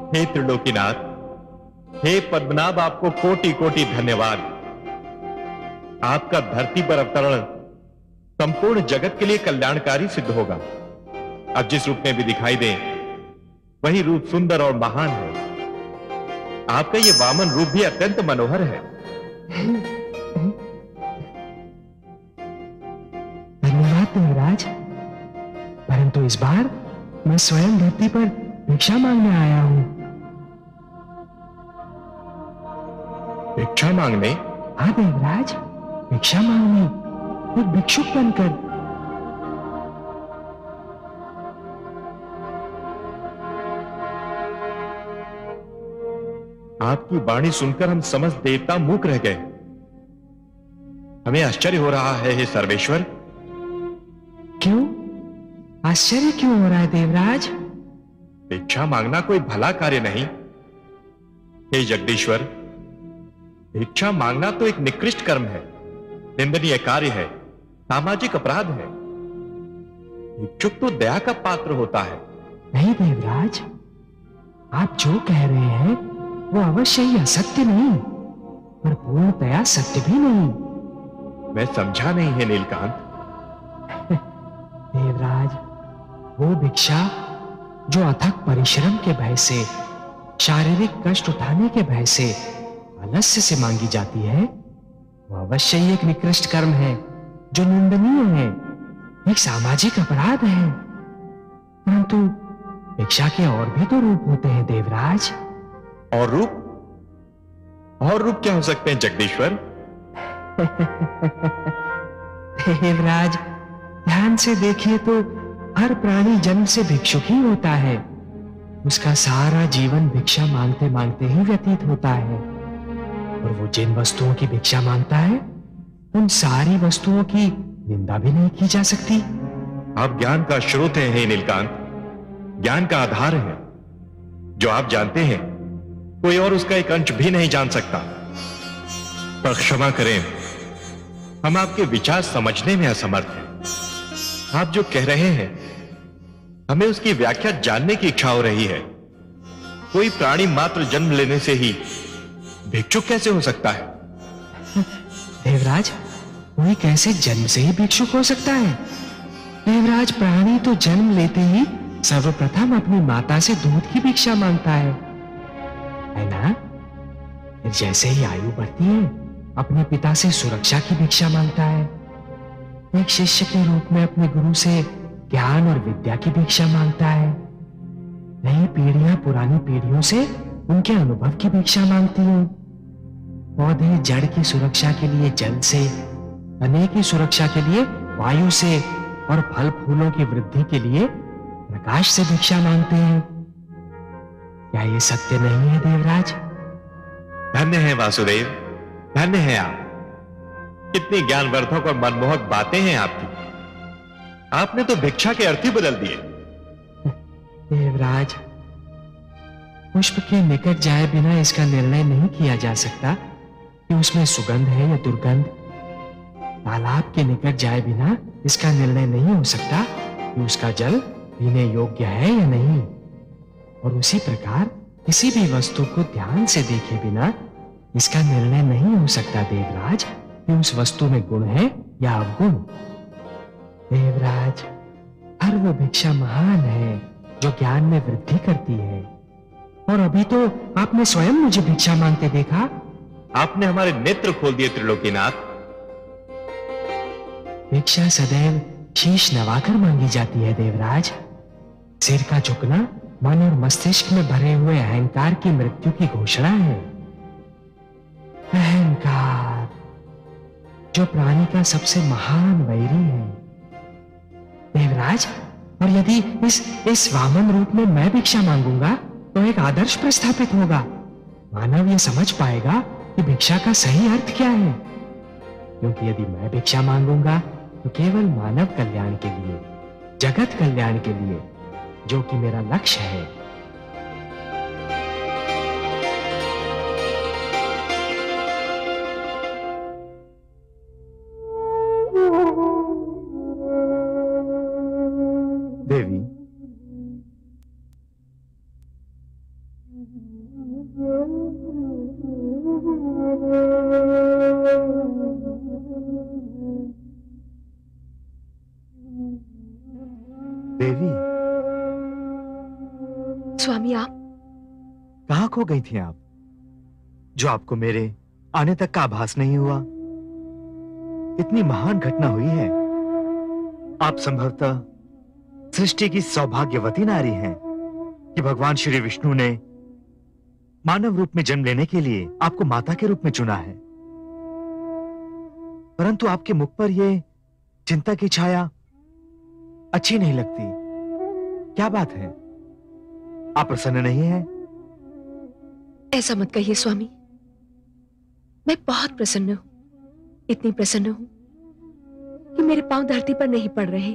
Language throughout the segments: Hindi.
हे त्रिलोकीनाथ, हे पद्मनाभ, आपको कोटि कोटि धन्यवाद। आपका धरती पर अवतरण संपूर्ण जगत के लिए कल्याणकारी सिद्ध होगा। अब जिस रूप में भी दिखाई दे वही रूप सुंदर और महान है। आपका ये वामन रूप भी अत्यंत मनोहर है। धन्यवाद देवराज, परंतु इस बार मैं स्वयं धरती पर भिक्षा मांगने आया हूं। भिक्षा मांगने? हाँ देवराज, भिक्षा मांगने, एक भिक्षुक बनकर। आपकी वाणी सुनकर हम समस्त देवता मूक रह गए। हमें आश्चर्य हो रहा है हे सर्वेश्वर। क्यों आश्चर्य क्यों हो रहा है देवराज? भिक्षा मांगना कोई भला कार्य नहीं। हे जगदीश्वर, भिक्षा मांगना तो एक निकृष्ट कर्म है, निंदनीय कार्य है, सामाजिक अपराध है। भिक्षुक तो दया का पात्र होता है। नहीं देवराज, आप जो कह रहे हैं वो अवश्य ही असत्य नहीं, पर पूर्णतया सत्य भी नहीं। मैं समझा नहीं है नीलकांत। देवराज, वो भिक्षा जो अथक परिश्रम के भय से, शारीरिक कष्ट उठाने के भय से, आलस्य से मांगी जाती है, वो अवश्य ही एक निकृष्ट कर्म है जो निंदनीय है, एक सामाजिक अपराध है। परंतु भिक्षा के और भी तो रूप होते हैं देवराज। और रूप? और रूप क्या हो सकते हैं जगदीश्वर? देवराज, ध्यान से देखिए तो हर प्राणी जन्म से भिक्षुक ही होता है। उसका सारा जीवन भिक्षा मांगते मांगते ही व्यतीत होता है, और वो जिन वस्तुओं की भिक्षा मांगता है उन सारी वस्तुओं की निंदा भी नहीं की जा सकती। आप ज्ञान का स्रोत हैं हे नीलकांत, ज्ञान का आधार है। जो आप जानते हैं कोई और उसका एक अंश भी नहीं जान सकता। पर क्षमा करें, हम आपके विचार समझने में असमर्थ हैं। आप जो कह रहे हैं हमें उसकी व्याख्या जानने की इच्छा हो रही है। कोई प्राणी मात्र जन्म लेने से ही भिक्षुक कैसे हो सकता है? देवराज, कोई कैसे जन्म से ही भिक्षुक हो सकता है? देवराज, प्राणी तो जन्म लेते ही सर्वप्रथम अपनी माता से दूध की भिक्षा मांगता है ना? फिर जैसे ही आयु बढ़ती है अपने पिता से सुरक्षा की भिक्षा मांगता है। एक शिष्य के रूप में अपने गुरु से ज्ञान और विद्या की भिक्षा मांगता है। नई पीढ़ियां पुरानी पीढ़ियों से उनके अनुभव की भिक्षा मांगती हैं। पौधे जड़ की सुरक्षा के लिए जल से, तने की सुरक्षा के लिए वायु से, और फल फूलों की वृद्धि के लिए प्रकाश से भिक्षा मांगते हैं। क्या ये सत्य नहीं है देवराज? धन्य है वासुदेव, धन्य है आप। कितनी ज्ञानवर्धक और मनमोहक बातें हैं आपकी। आपने तो भिक्षा के अर्थ ही बदल दिए। देवराज, पुष्प के निकट जाए बिना इसका निर्णय नहीं किया जा सकता कि उसमें सुगंध है या दुर्गंध। तालाब के निकट जाए बिना इसका निर्णय नहीं हो सकता कि उसका जल पीने योग्य है या नहीं। और उसी प्रकार किसी भी वस्तु को ध्यान से देखे बिना इसका निर्णय नहीं हो सकता देवराज कि उस वस्तु में गुण है या अवगुण। देवराज, हर वो भिक्षा महान है जो ज्ञान में वृद्धि करती है। और अभी तो आपने स्वयं मुझे भिक्षा मांगते देखा। आपने हमारे नेत्र खोल दिए त्रिलोकीनाथ। भिक्षा सदैव शीश नवाकर मांगी जाती है देवराज। सिर का झुकना मन और मस्तिष्क में भरे हुए अहंकार की मृत्यु की घोषणा है। अहंकार, जो प्राणी का सबसे महान वैरी है देवराज। और यदि इस वामन रूप में मैं भिक्षा मांगूंगा तो एक आदर्श प्रस्थापित होगा। मानव यह समझ पाएगा कि भिक्षा का सही अर्थ क्या है। क्योंकि यदि मैं भिक्षा मांगूंगा तो केवल मानव कल्याण के लिए, जगत कल्याण के लिए, जो कि मेरा लक्ष्य है। देवी, देवी, स्वामी, आप कहाँ खो गई थी आप, जो आपको मेरे आने तक का आभास नहीं हुआ? इतनी महान घटना हुई है। आप संभवतः सृष्टि की सौभाग्यवती नारी हैं कि भगवान श्री विष्णु ने मानव रूप में जन्म लेने के लिए आपको माता के रूप में चुना है। परंतु आपके मुख पर यह चिंता की छाया अच्छी नहीं लगती। क्या बात है? आप प्रसन्न नहीं हैं? ऐसा मत कहिए स्वामी, मैं बहुत प्रसन्न हूं। इतनी प्रसन्न हूं कि मेरे पांव धरती पर नहीं पड़ रहे।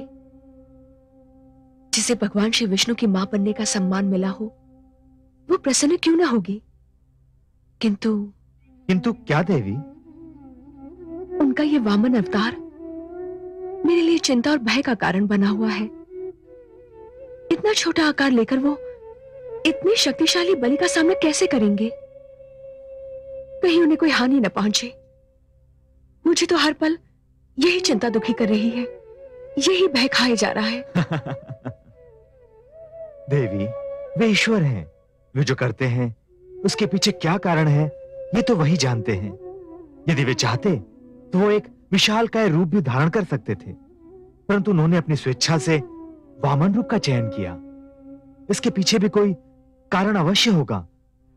जिसे भगवान श्री विष्णु की मां बनने का सम्मान मिला हो, वो प्रसन्न क्यों ना होगी? किंतु क्या देवी? उनका ये वामन अवतार मेरे लिए चिंता और भय का कारण बना हुआ है। इतना छोटा आकार लेकर वो इतनी शक्तिशाली बलि का सामना कैसे करेंगे? कहीं उन्हें कोई हानि न पहुंचे। मुझे तो हर पल यही चिंता दुखी कर रही है, यही भय खाए जा रहा है। देवी, वे ईश्वर हैं। वे जो करते हैं उसके पीछे क्या कारण है, ये तो वही जानते हैं। यदि वे चाहते तो वो एक विशालकाय रूप भी धारण कर सकते थे, परंतु उन्होंने अपनी स्वेच्छा से वामन रूप का चयन किया। इसके पीछे भी कोई कारण अवश्य होगा,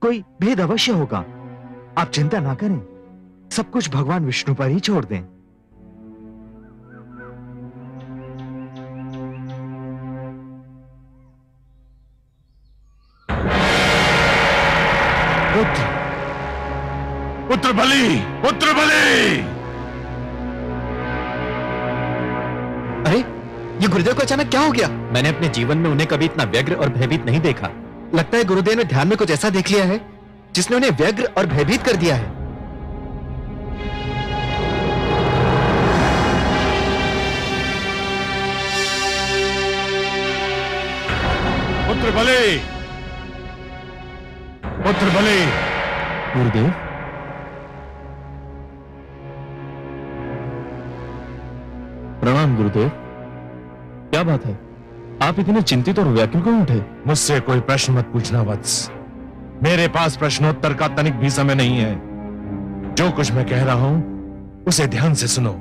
कोई भेद अवश्य होगा। आप चिंता ना करें, सब कुछ भगवान विष्णु पर ही छोड़ दें। पुत्र बलि, पुत्र बलि! अरे, ये गुरुदेव को अचानक क्या हो गया? मैंने अपने जीवन में उन्हें कभी इतना व्यग्र और भयभीत नहीं देखा। लगता है गुरुदेव ने ध्यान में कुछ ऐसा देख लिया है जिसने उन्हें व्यग्र और भयभीत कर दिया है। पुत्र बलि, पुत्र बलि! गुरुदेव, प्रणाम गुरुदेव। क्या बात है, आप इतने चिंतित और व्याकुल क्यों उठे? मुझसे कोई प्रश्न मत पूछना वत्स। मेरे पास प्रश्नोत्तर का तनिक भी समय नहीं है। जो कुछ मैं कह रहा हूं उसे ध्यान से सुनो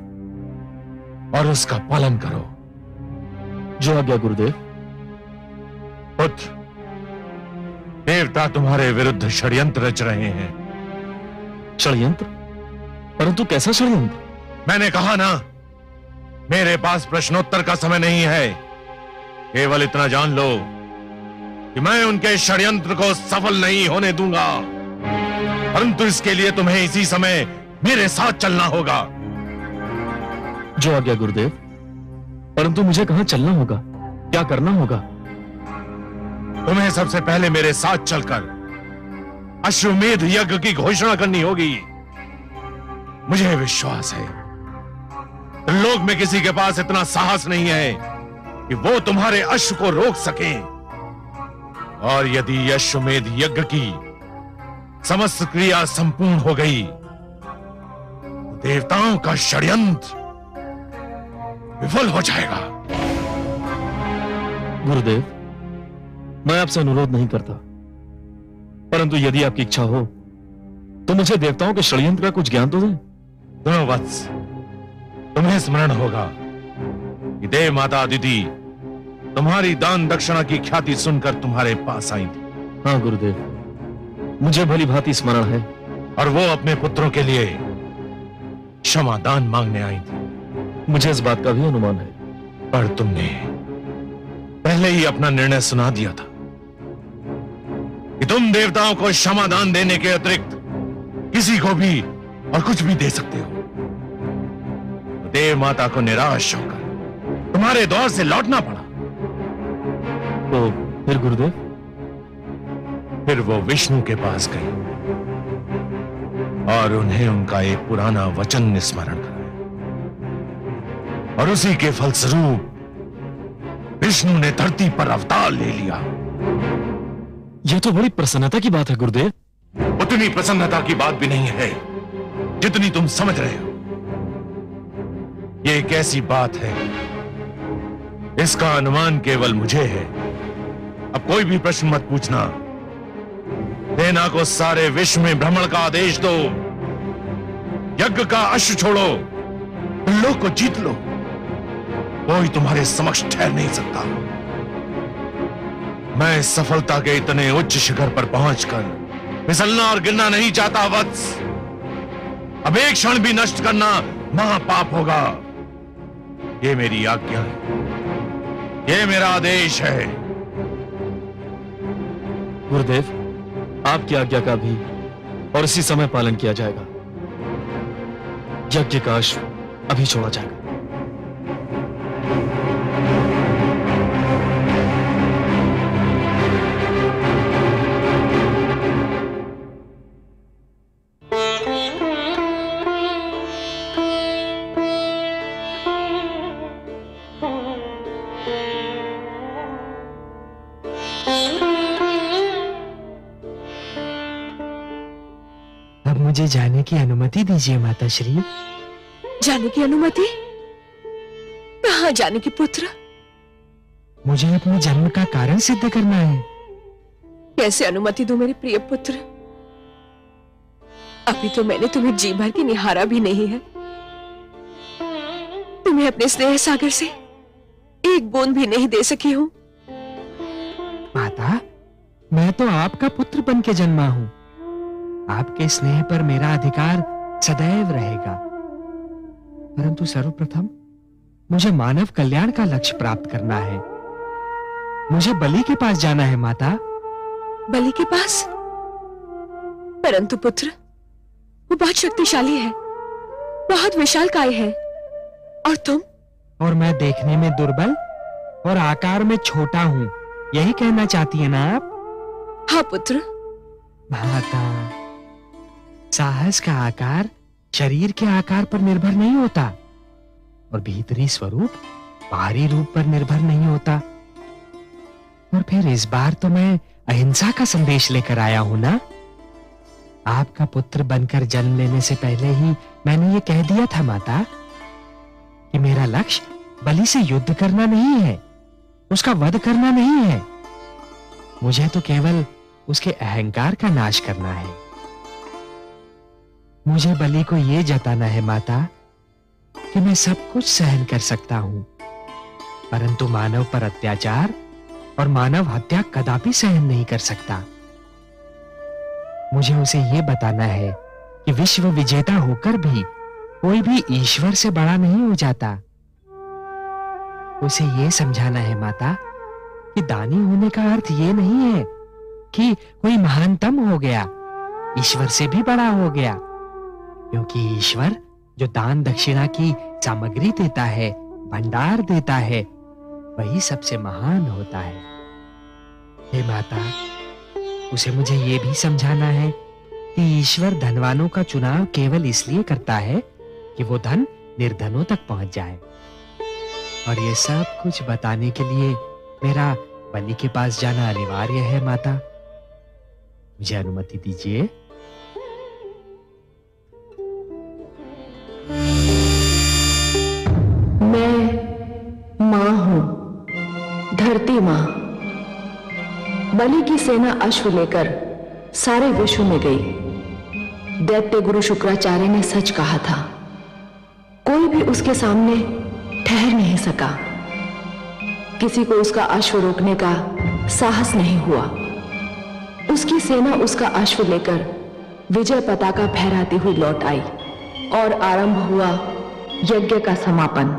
और उसका पालन करो। जो आज्ञा गुरुदेव। पुत्र, देवता तुम्हारे विरुद्ध षड्यंत्र रच रहे हैं। षड्यंत्र? परंतु कैसा षड्यंत्र? मैंने कहा ना, मेरे पास प्रश्नोत्तर का समय नहीं है। केवल इतना जान लो कि मैं उनके षड्यंत्र को सफल नहीं होने दूंगा, परंतु इसके लिए तुम्हें इसी समय मेरे साथ चलना होगा। जो आज्ञा गुरुदेव। परंतु मुझे कहां चलना होगा, क्या करना होगा? तुम्हें सबसे पहले मेरे साथ चलकर अश्वमेध यज्ञ की घोषणा करनी होगी। मुझे विश्वास है लोक में किसी के पास इतना साहस नहीं है कि वो तुम्हारे अश्व को रोक सके। और यदि अश्वमेध यज्ञ की समस्त क्रिया संपूर्ण हो गई तो देवताओं का षड्यंत्र विफल हो जाएगा। गुरुदेव, मैं आपसे अनुरोध नहीं करता, परंतु यदि आपकी इच्छा हो तो मुझे देवताओं के षड्यंत्र का कुछ ज्ञान तो दें। सुनो वत्स, तुम्हें स्मरण होगा कि देव माता अदिति तुम्हारी दान दक्षिणा की ख्याति सुनकर तुम्हारे पास आई थी। हाँ गुरुदेव, मुझे भली भांति स्मरण है। और वो अपने पुत्रों के लिए क्षमा दान मांगने आई थी। मुझे इस बात का भी अनुमान है। पर तुमने पहले ही अपना निर्णय सुना दिया था कि तुम देवताओं को क्षमा दान देने के अतिरिक्त किसी को भी और कुछ भी दे सकते हो। तो देव माता को निराश होकर तुम्हारे दौर से लौटना पड़ा। तो फिर गुरुदेव? फिर वो विष्णु के पास गई और उन्हें उनका एक पुराना वचन स्मरण कराया, और उसी के फलस्वरूप विष्णु ने धरती पर अवतार ले लिया। यह तो बड़ी प्रसन्नता की बात है गुरुदेव। उतनी प्रसन्नता की बात भी नहीं है जितनी तुम समझ रहे हो। ये एक ऐसी बात है, इसका अनुमान केवल मुझे है। अब कोई भी प्रश्न मत पूछना। सेना को सारे विश्व में भ्रमण का आदेश दो। यज्ञ का अश्व छोड़ो, लोक को जीत लो। कोई तुम्हारे समक्ष ठहर नहीं सकता। मैं सफलता के इतने उच्च शिखर पर पहुंचकर फिसलना और गिरना नहीं चाहता वत्स। अब एक क्षण भी नष्ट करना महापाप होगा। ये मेरी आज्ञा है, ये मेरा आदेश है। गुरुदेव, आपकी आज्ञा का भी और इसी समय पालन किया जाएगा। यज्ञ का अश्व अभी छोड़ा जाएगा। अब मुझे जाने की अनुमति दीजिए माता श्री। जाने की अनुमति? कहाँ जाने की पुत्र? मुझे अपने जन्म का कारण सिद्ध करना है। कैसे अनुमति दूं मेरे प्रिय पुत्र? अभी तो मैंने तुम्हें जी भर के निहारा भी नहीं है। तुम्हें अपने स्नेह सागर से एक बूंद भी नहीं दे सकी हूं। माता, मैं तो आपका पुत्र बन के जन्मा हूं। आपके स्नेह पर मेरा अधिकार सदैव रहेगा। परंतु सर्वप्रथम मुझे मानव कल्याण का लक्ष्य प्राप्त करना है। मुझे बलि के पास जाना है माता। बलि के पास? परंतु पुत्र, वो बहुत शक्तिशाली है, बहुत विशालकाय है। और तुम? और मैं देखने में दुर्बल और आकार में छोटा हूं, यही कहना चाहती है ना आप? हाँ पुत्र। माता, साहस का आकार शरीर के आकार पर निर्भर नहीं होता और भीतरी स्वरूप बाहरी रूप पर निर्भर नहीं होता। और फिर इस बार तो मैं अहिंसा का संदेश लेकर आया हूं ना। आपका पुत्र बनकर जन्म लेने से पहले ही मैंने ये कह दिया था माता कि मेरा लक्ष्य बलि से युद्ध करना नहीं है, उसका वध करना नहीं है। मुझे तो केवल उसके अहंकार का नाश करना है। मुझे बलि को यह जताना है माता कि मैं सब कुछ सहन कर सकता हूं, परंतु मानव पर अत्याचार और मानव हत्या कदापि सहन नहीं कर सकता। मुझे उसे यह बताना है कि विश्व विजेता होकर भी कोई भी ईश्वर से बड़ा नहीं हो जाता। उसे यह समझाना है माता कि दानी होने का अर्थ यह नहीं है कि कोई महानतम हो गया, ईश्वर से भी बड़ा हो गया। क्योंकि ईश्वर जो दान दक्षिणा की सामग्री देता है, भंडार देता है, वही सबसे महान होता है। हे माता, उसे मुझे यह भी समझाना है कि ईश्वर धनवानों का चुनाव केवल इसलिए करता है कि वो धन निर्धनों तक पहुंच जाए। और ये सब कुछ बताने के लिए मेरा बलि के पास जाना अनिवार्य है माता। मुझे अनुमति दीजिए। मैं मां हूं, धरती मां। बलि की सेना अश्व लेकर सारे विश्व में गई। दैत्य गुरु शुक्राचार्य ने सच कहा था, कोई भी उसके सामने ठहर नहीं सका। किसी को उसका अश्व रोकने का साहस नहीं हुआ। उसकी सेना उसका अश्व लेकर विजय पताका फहराती हुई लौट आई और आरंभ हुआ यज्ञ का समापन।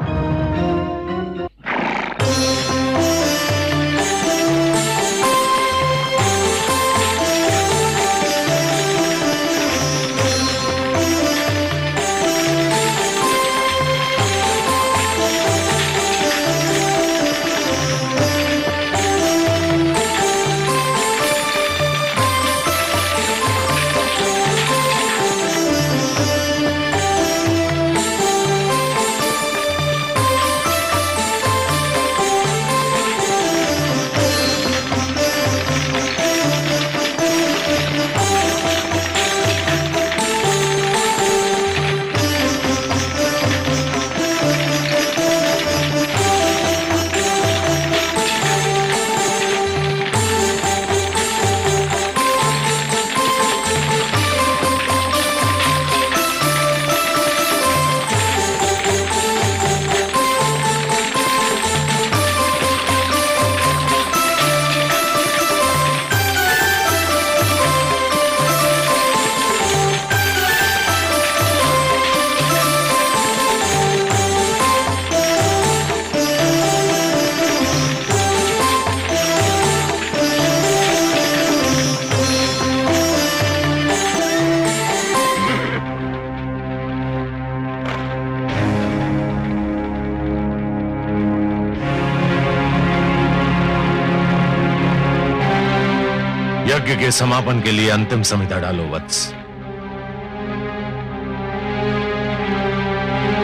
यज्ञ के समापन के लिए अंतिम संहिता डालो वत्स।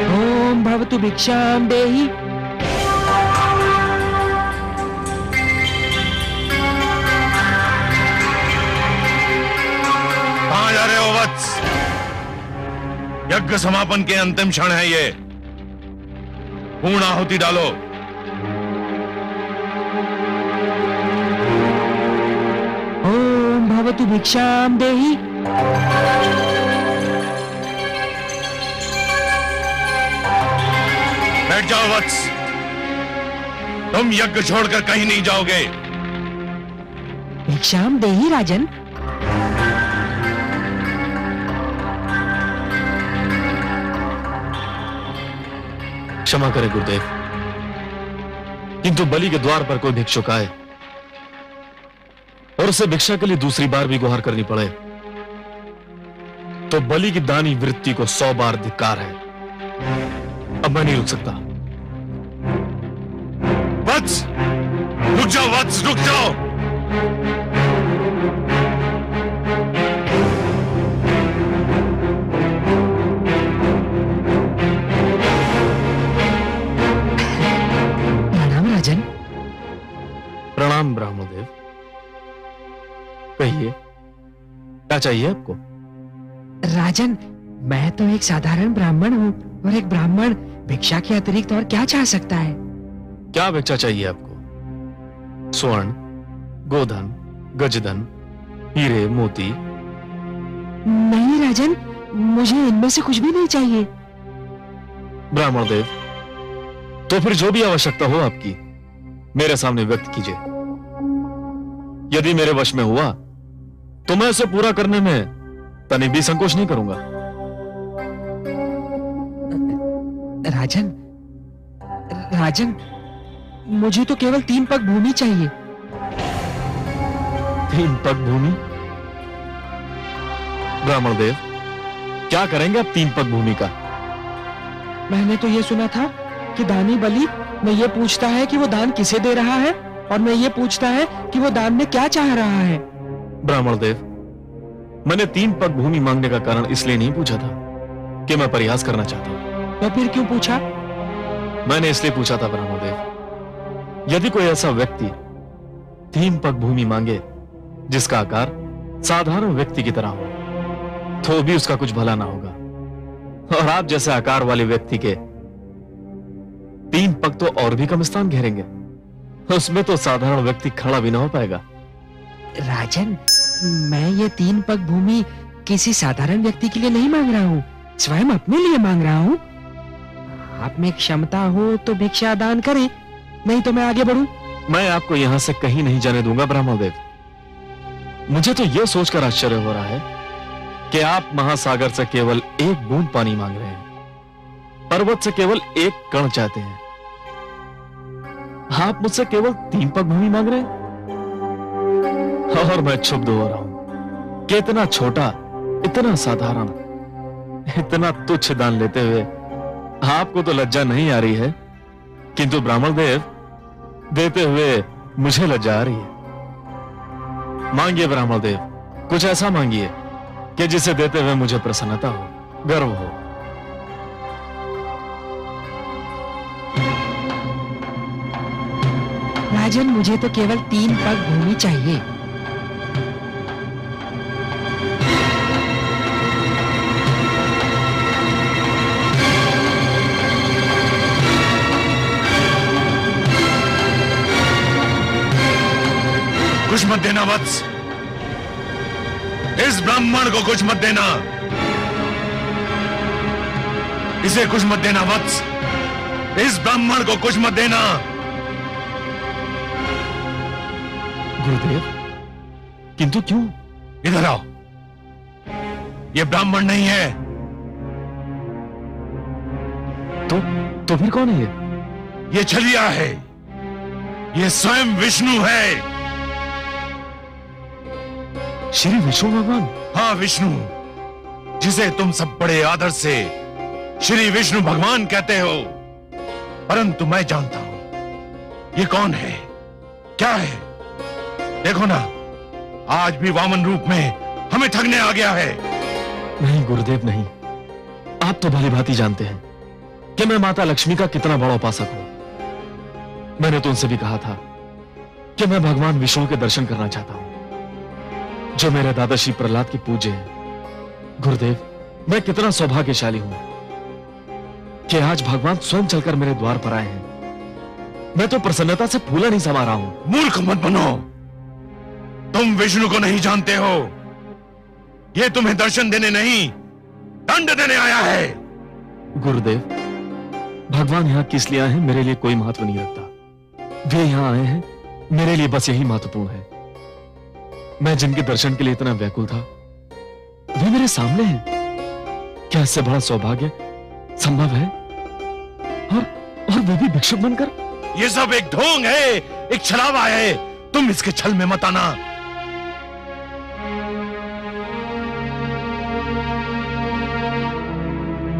ओम भवतु भिक्षाम देहि। कहां जा रहे हो वत्स? यज्ञ समापन के अंतिम क्षण है ये। पूर्ण आहुति डालो। ओम भवतु भिक्षाम देहि। बैठ जाओ वत्स, तुम यज्ञ छोड़कर कहीं नहीं जाओगे। भिक्षाम देहि राजन। क्षमा करें गुरुदेव, किंतु बलि के द्वार पर कोई भिक्षुक आए और उसे भिक्षा के लिए दूसरी बार भी गुहार करनी पड़े तो बलि की दानी वृत्ति को 100 बार धिक्कार है। अब मैं नहीं रुक सकता। वत्स, रुक जाओ वत्स, रुक जाओ। प्रणाम राजन। प्रणाम ब्राह्मणदेव। कहिए, क्या चाहिए आपको? राजन, मैं तो एक साधारण ब्राह्मण हूँ और एक ब्राह्मण भिक्षा के अतिरिक्त और क्या चाह सकता है? क्या भिक्षा चाहिए आपको? स्वर्ण, गोधन, गजधन, हीरे, मोती? नहीं राजन, मुझे इनमें से कुछ भी नहीं चाहिए। ब्राह्मणदेव, तो फिर जो भी आवश्यकता हो आपकी मेरे सामने व्यक्त कीजिए। यदि मेरे वश में हुआ तो मैं उसे पूरा करने में तनिक भी संकोच नहीं करूंगा। राजन, मुझे तो केवल 3 पग भूमि चाहिए। 3 पग भूमि? ब्राह्मणदेव, क्या करेंगे आप 3 पग भूमि का? मैंने तो यह सुना था कि दानी बलि में यह पूछता है कि वो दान किसे दे रहा है और मैं ये पूछता है कि वो दान में क्या चाह रहा है। ब्राह्मणदेव, मैंने 3 पग भूमि मांगने का कारण इसलिए नहीं पूछा था कि मैं परिहास करना चाहता हूं। तो फिर क्यों पूछा? मैंने इसलिए पूछा था ब्राह्मणदेव, यदि कोई ऐसा व्यक्ति 3 पग भूमि मांगे जिसका आकार साधारण व्यक्ति की तरह हो तो भी उसका कुछ भला ना होगा, और आप जैसे आकार वाले व्यक्ति के 3 पग तो और भी कम स्थान घेरेंगे, उसमें तो साधारण व्यक्ति खड़ा भी ना हो पाएगा। राजन, मैं ये 3 पग भूमि किसी साधारण व्यक्ति के लिए नहीं मांग रहा हूँ, स्वयं अपने लिए मांग रहा हूँ। आप में क्षमता हो तो भिक्षा दान करें, नहीं तो मैं आगे बढ़ूं। मैं आपको यहां से कहीं नहीं जाने दूंगा ब्राह्मणदेव। मुझे तो यह सोचकर आश्चर्य हो रहा है कि आप महासागर से केवल 1 बूंद पानी मांग रहे हैं, पर्वत से केवल 1 कण चाहते हैं। आप मुझसे केवल 3 पग भूमि मांग रहे हैं और मैं क्षुब्ध हो रहा हूं कि इतना छोटा, इतना साधारण, इतना तुच्छ दान लेते हुए आपको तो लज्जा नहीं आ रही है, किंतु ब्राह्मणदेव, देते हुए मुझे लज्जा आ रही है। मांगिए ब्राह्मणदेव, कुछ ऐसा मांगिए कि जिसे देते हुए मुझे प्रसन्नता हो, गर्व हो। राजन, मुझे तो केवल 3 पग भूमि चाहिए। कुछ मत देना वत्स, इस ब्राह्मण को कुछ मत देना, इसे कुछ मत देना वत्स, इस ब्राह्मण को कुछ मत देना। गुरुदेव, किंतु क्यों? इधर आओ, ये ब्राह्मण नहीं है। तो फिर कौन है ये? ये छलिया है, ये स्वयं विष्णु है। श्री विष्णु भगवान? हाँ, विष्णु, जिसे तुम सब बड़े आदर से श्री विष्णु भगवान कहते हो, परंतु मैं जानता हूं ये कौन है, क्या है। देखो ना, आज भी वामन रूप में हमें ठगने आ गया है। नहीं गुरुदेव नहीं, आप तो भली भांति जानते हैं कि मैं माता लक्ष्मी का कितना बड़ा उपासक हूं। मैंने तो उनसे भी कहा था कि मैं भगवान विष्णु के दर्शन करना चाहता हूं, जो मेरे दादा श्री प्रहलाद के पूज्य हैं। गुरुदेव, मैं कितना सौभाग्यशाली हूं कि आज भगवान स्वयं चलकर मेरे द्वार पर आए हैं। मैं तो प्रसन्नता से फूला नहीं समा रहा हूं। मूर्ख मत बनो, तुम विष्णु को नहीं जानते हो। यह तुम्हें दर्शन देने नहीं, दंड देने आया है। गुरुदेव, भगवान यहां किस लिए आए हैं मेरे लिए कोई महत्व नहीं रखता। वे यहां आए हैं मेरे लिए बस यही महत्वपूर्ण है। मैं जिनके दर्शन के लिए इतना व्याकुल था, वे मेरे सामने हैं। क्या इससे बड़ा सौभाग्य संभव है? और वे भी भिक्षुक बनकर? ये सब एक ढोंग है, एक छलावा है। तुम इसके छल में मत आना।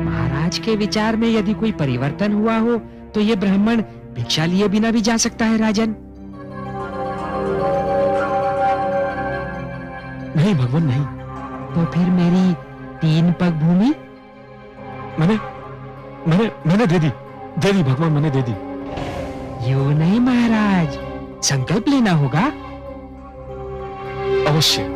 महाराज के विचार में यदि कोई परिवर्तन हुआ हो तो ये ब्राह्मण भिक्षा लिए बिना भी जा सकता है राजन। नहीं भगवान नहीं। तो फिर मेरी 3 पग भूमि मैंने दे दी भगवान, मैंने दे दी। यूं नहीं महाराज, संकल्प लेना होगा। अवश्य।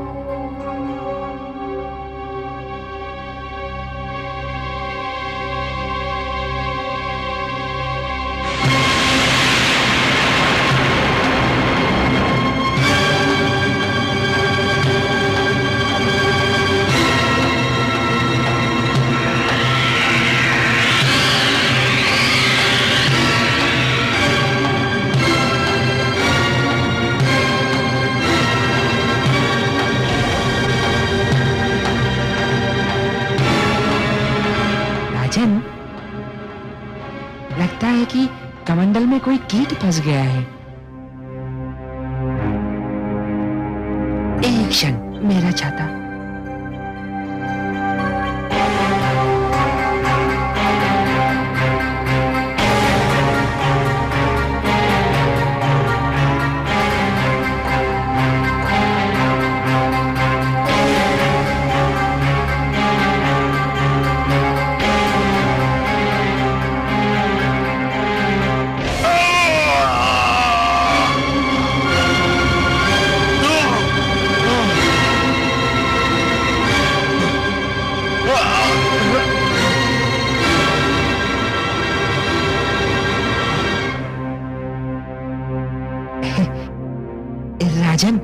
लगता है कि कमंडल में कोई कीट फंस गया है। एक क्षण, मेरा छाता। राजन,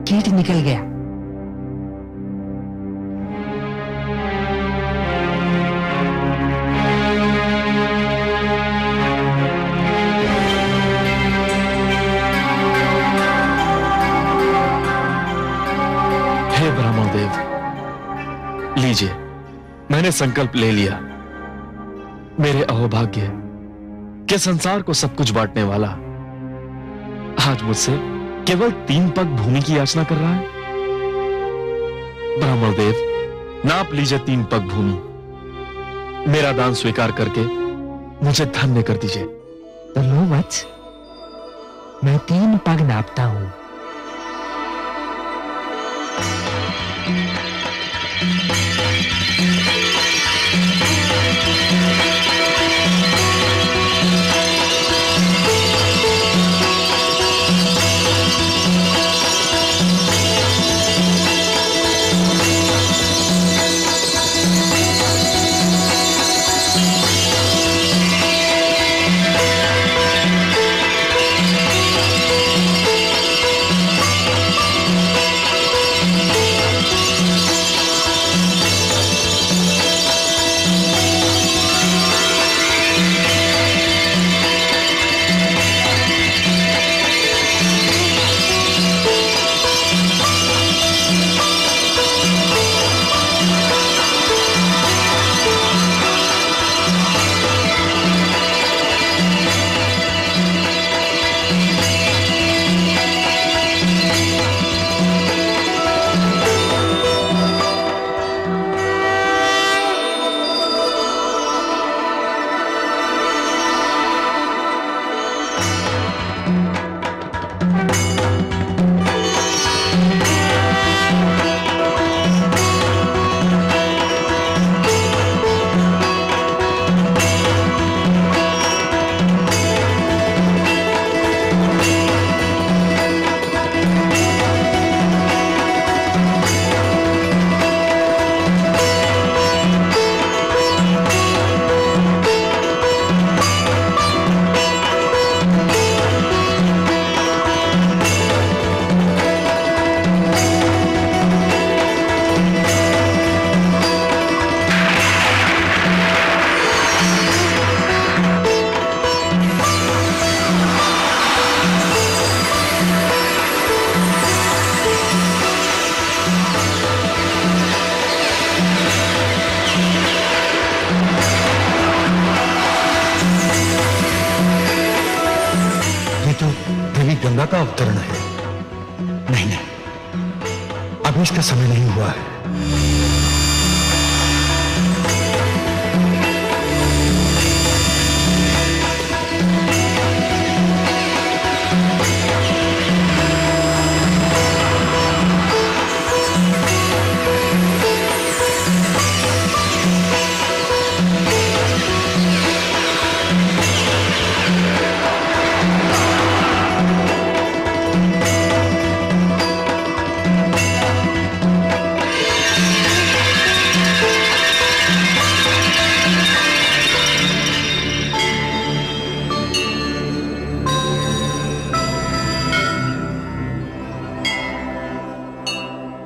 कीट निकल गया। हे ब्राह्मण देव, लीजिए, मैंने संकल्प ले लिया। मेरे अहोभाग्य के संसार को सब कुछ बांटने वाला आज मुझसे केवल 3 पग भूमि की याचना कर रहा है। ब्राह्मण देव, नाप लीजिए 3 पग भूमि। मेरा दान स्वीकार करके मुझे धन्य कर दीजिए। तो लो वत्स, मैं 3 पग नापता हूं। का अवतरण है। नहीं नहीं, अभी इसका समय नहीं हुआ है।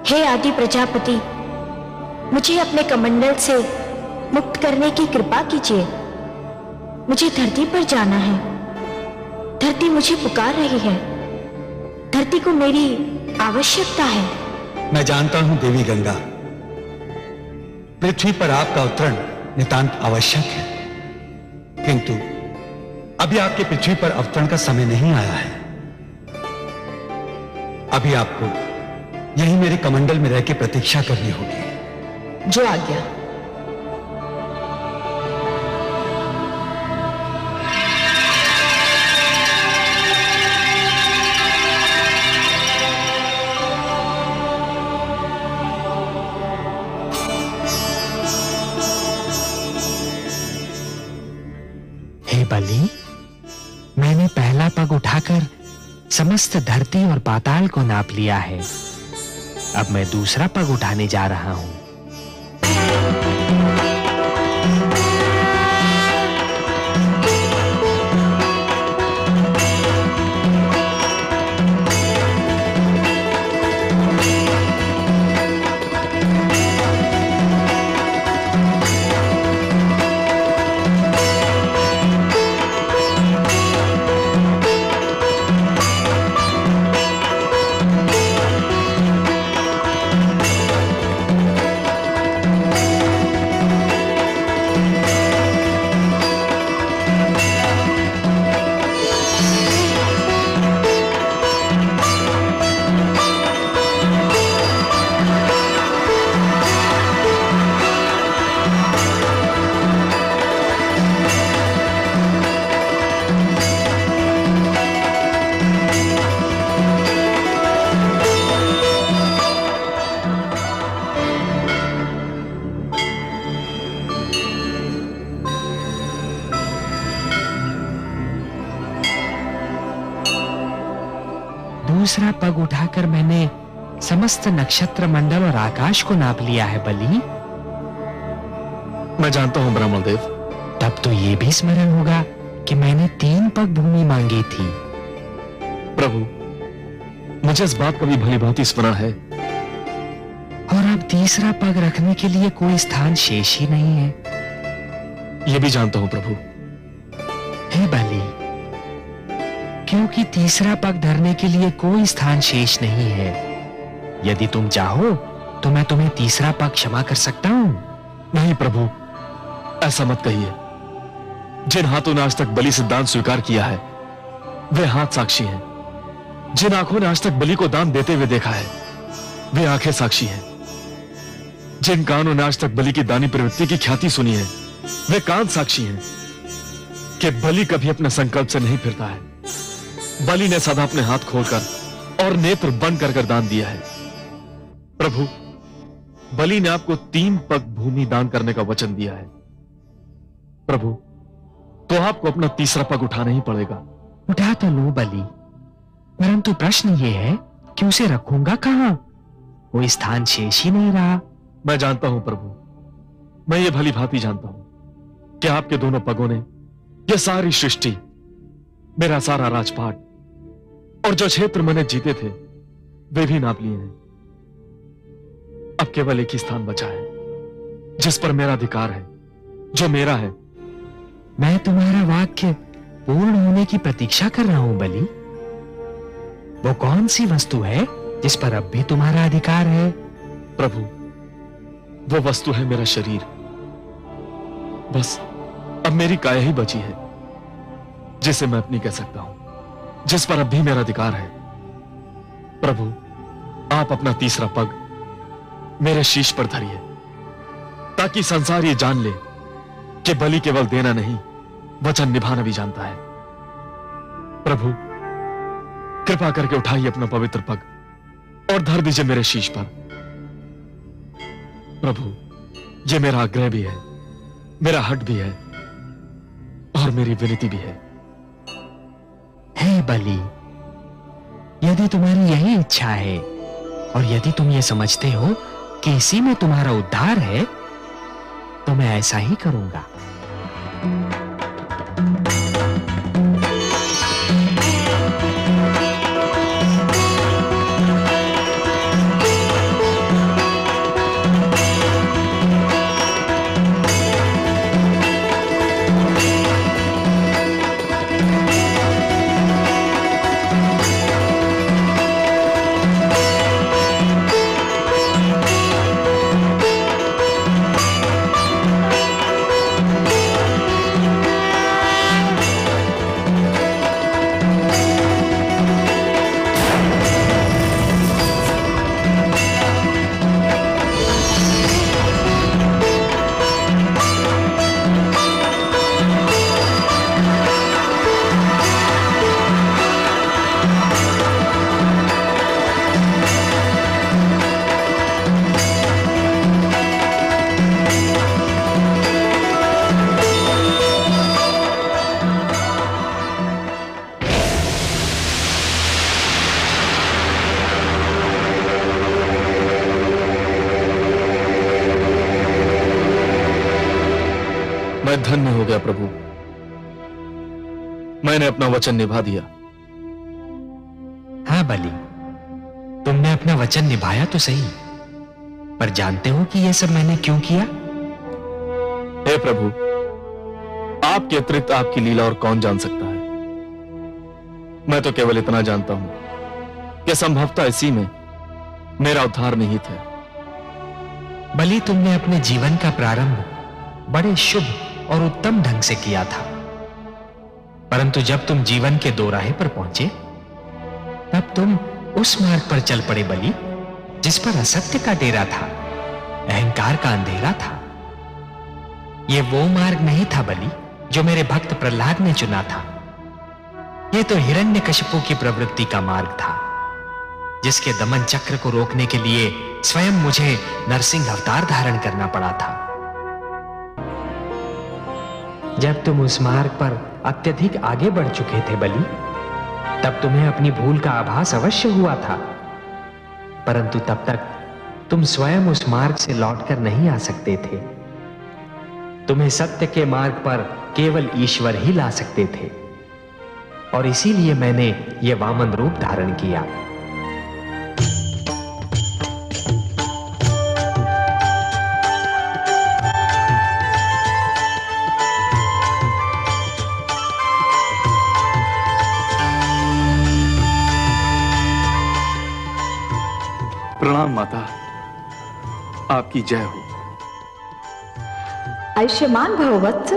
हे आदि प्रजापति, मुझे अपने कमंडल से मुक्त करने की कृपा कीजिए। मुझे धरती पर जाना है। धरती मुझे पुकार रही है। धरती को मेरी आवश्यकता है। मैं जानता हूं देवी गंगा, पृथ्वी पर आपका अवतरण नितांत आवश्यक है, किंतु अभी आपके पृथ्वी पर अवतरण का समय नहीं आया है। अभी आपको यही मेरे कमंडल में रह के प्रतीक्षा करनी होगी। जो आज्ञा। हे बलि, मैंने पहला पग उठाकर समस्त धरती और पाताल को नाप लिया है। अब मैं दूसरा पग उठाने जा रहा हूं। दूसरा पग उठाकर मैंने समस्त नक्षत्र मंडल और आकाश को नाप लिया है बलि। मैं जानता हूं ब्रह्मदेव। तब तो ये भी स्मरण होगा कि मैंने 3 पग भूमि मांगी थी। प्रभु, मुझे इस बात का भी भली भांति स्मरण है। और अब तीसरा पग रखने के लिए कोई स्थान शेष ही नहीं है। यह भी जानता हूं प्रभु। हे बलि, क्योंकि तीसरा पग धरने के लिए कोई स्थान शेष नहीं है। यदि तुम चाहो तो मैं तुम्हें तीसरा पग क्षमा कर सकता हूं। नहीं प्रभु, ऐसा मत कहिए। जिन हाथों ने आज तक बलि से दान स्वीकार किया है वे हाथ साक्षी हैं। जिन आंखों ने आज तक बलि को दान देते हुए देखा है वे आंखें साक्षी हैं। जिन कानों ने आज तक बलि की दानी प्रवृत्ति की ख्याति सुनी है वे कान साक्षी हैं कि बलि कभी अपने संकल्प से नहीं फिरता है। बलि ने सदा अपने हाथ खोलकर और नेत्र बंद कर दान दिया है। प्रभु, बलि ने आपको 3 पग भूमि दान करने का वचन दिया है। प्रभु, तो आपको अपना तीसरा पग उठाना ही पड़ेगा। उठा तो लो बलि, परंतु प्रश्न ये है कि उसे रखूंगा कहां? कोई स्थान शेष ही नहीं रहा। मैं जानता हूं प्रभु, मैं ये भली भांति जानता हूं कि आपके दोनों पगों ने यह सारी सृष्टि, मेरा सारा राजपाट और जो क्षेत्र मैंने जीते थे वे भी नाप लिए हैं। अब केवल एक ही स्थान बचा है जिस पर मेरा अधिकार है, जो मेरा है। मैं तुम्हारा वाक्य पूर्ण होने की प्रतीक्षा कर रहा हूं बलि। वो कौन सी वस्तु है जिस पर अब भी तुम्हारा अधिकार है? प्रभु, वो वस्तु है मेरा शरीर। बस अब मेरी काया ही बची है जिसे मैं अपनी कह सकता हूं। जिस पर अब भी मेरा अधिकार है। प्रभु, आप अपना तीसरा पग मेरे शीश पर धरिए, ताकि संसार ये जान ले कि बलि केवल देना नहीं, वचन निभाना भी जानता है। प्रभु, कृपा करके उठाइए अपना पवित्र पग और धर दीजिए मेरे शीश पर। प्रभु, यह मेरा आग्रह भी है, मेरा हट भी है और मेरी विनती भी है। हे बलि, यदि तुम्हारी यही इच्छा है और यदि तुम ये समझते हो कि इसी में तुम्हारा उद्धार है, तो मैं ऐसा ही करूंगा। मैं धन्य हो गया प्रभु, मैंने अपना वचन निभा दिया। हाँ बलि, तुमने अपना वचन निभाया तो सही, पर जानते हो कि यह सब मैंने क्यों किया? हे प्रभु, आपके अतिरिक्त आपकी लीला और कौन जान सकता है। मैं तो केवल इतना जानता हूं कि संभवतः इसी में मेरा उद्धार निहित है। बलि, तुमने अपने जीवन का प्रारंभ बड़े शुभ और उत्तम ढंग से किया था, परंतु जब तुम जीवन के दोराहे पर पहुंचे, तब तुम उस मार्ग पर चल पड़े बलि, जिस पर असत्य का डेरा था, अहंकार का अंधेरा था। यह वो मार्ग नहीं था बलि जो मेरे भक्त प्रहलाद ने चुना था। यह तो हिरण्यकशिपु की प्रवृत्ति का मार्ग था, जिसके दमन चक्र को रोकने के लिए स्वयं मुझे नरसिंह अवतार धारण करना पड़ा था। जब तुम उस मार्ग पर अत्यधिक आगे बढ़ चुके थे बलि, तब तुम्हें अपनी भूल का आभास अवश्य हुआ था, परंतु तब तक तुम स्वयं उस मार्ग से लौटकर नहीं आ सकते थे। तुम्हें सत्य के मार्ग पर केवल ईश्वर ही ला सकते थे, और इसीलिए मैंने यह वामन रूप धारण किया। प्रणाम माता, आपकी जय हो। आयुष्मान भव वत्स।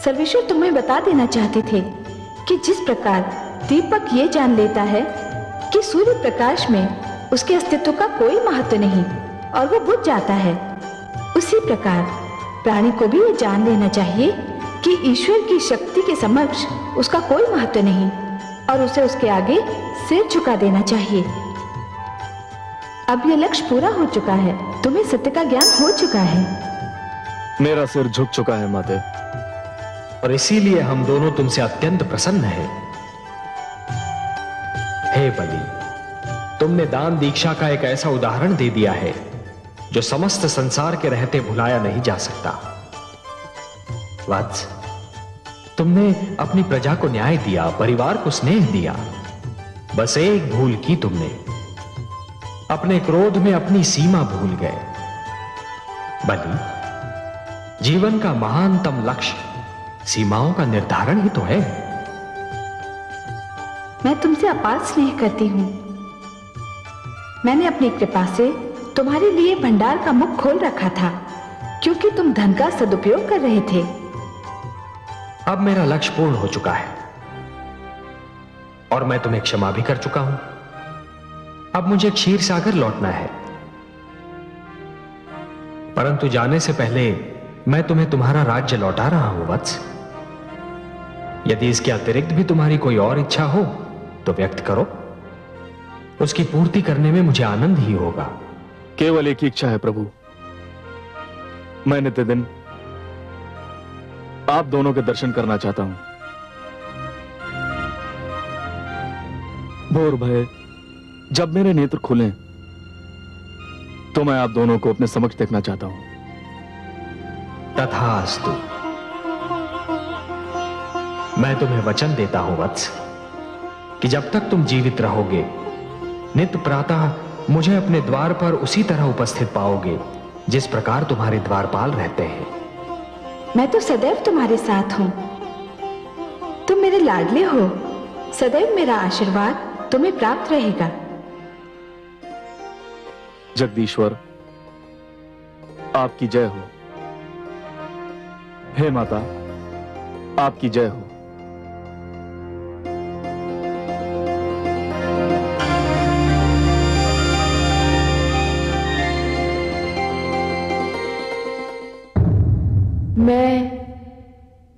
सर्वेश्वर तुम्हें बता देना चाहते थे कि जिस प्रकार दीपक ये जान लेता है कि सूर्य प्रकाश में उसके अस्तित्व का कोई महत्व नहीं और वो बुझ जाता है, उसी प्रकार प्राणी को भी ये जान लेना चाहिए कि ईश्वर की शक्ति के समक्ष उसका कोई महत्व नहीं और उसे उसके आगे सिर झुका देना चाहिए। अब यह लक्ष्य पूरा हो चुका है, तुम्हें सत्य का ज्ञान हो चुका है। मेरा सिर झुक चुका है माते, और इसीलिए हम दोनों तुमसे अत्यंत प्रसन्न हैं। हे बलि, तुमने दान दीक्षा का एक ऐसा उदाहरण दे दिया है जो समस्त संसार के रहते भुलाया नहीं जा सकता। वत्स, तुमने अपनी प्रजा को न्याय दिया, परिवार को स्नेह दिया, बस एक भूल की तुमने, अपने क्रोध में अपनी सीमा भूल गए। बलि, जीवन का महानतम लक्ष्य सीमाओं का निर्धारण ही तो है। मैं तुमसे अपार स्नेह करती हूं। मैंने अपनी कृपा से तुम्हारे लिए भंडार का मुख खोल रखा था, क्योंकि तुम धन का सदुपयोग कर रहे थे। अब मेरा लक्ष्य पूर्ण हो चुका है। और मैं तुम्हें क्षमा भी कर चुका हूं। अब मुझे क्षीर सागर लौटना है, परंतु जाने से पहले मैं तुम्हें तुम्हारा राज्य लौटा रहा हूं वत्स। यदि इसके अतिरिक्त भी तुम्हारी कोई और इच्छा हो तो व्यक्त करो, उसकी पूर्ति करने में मुझे आनंद ही होगा। केवल एक ही इच्छा है प्रभु, मैं नित्यदिन आप दोनों के दर्शन करना चाहता हूं। भोर भय जब मेरे नेत्र खुलें तो मैं आप दोनों को अपने समक्ष देखना चाहता हूं। तथास्तु। मैं तुम्हें वचन देता हूं वत्स कि जब तक तुम जीवित रहोगे नित्य प्रातः मुझे अपने द्वार पर उसी तरह उपस्थित पाओगे जिस प्रकार तुम्हारे द्वारपाल रहते हैं। मैं तो सदैव तुम्हारे साथ हूं। तुम मेरे लाडले हो, सदैव मेरा आशीर्वाद तुम्हें प्राप्त रहेगा। जगदीश्वर आपकी जय हो। हे माता आपकी जय हो। मैं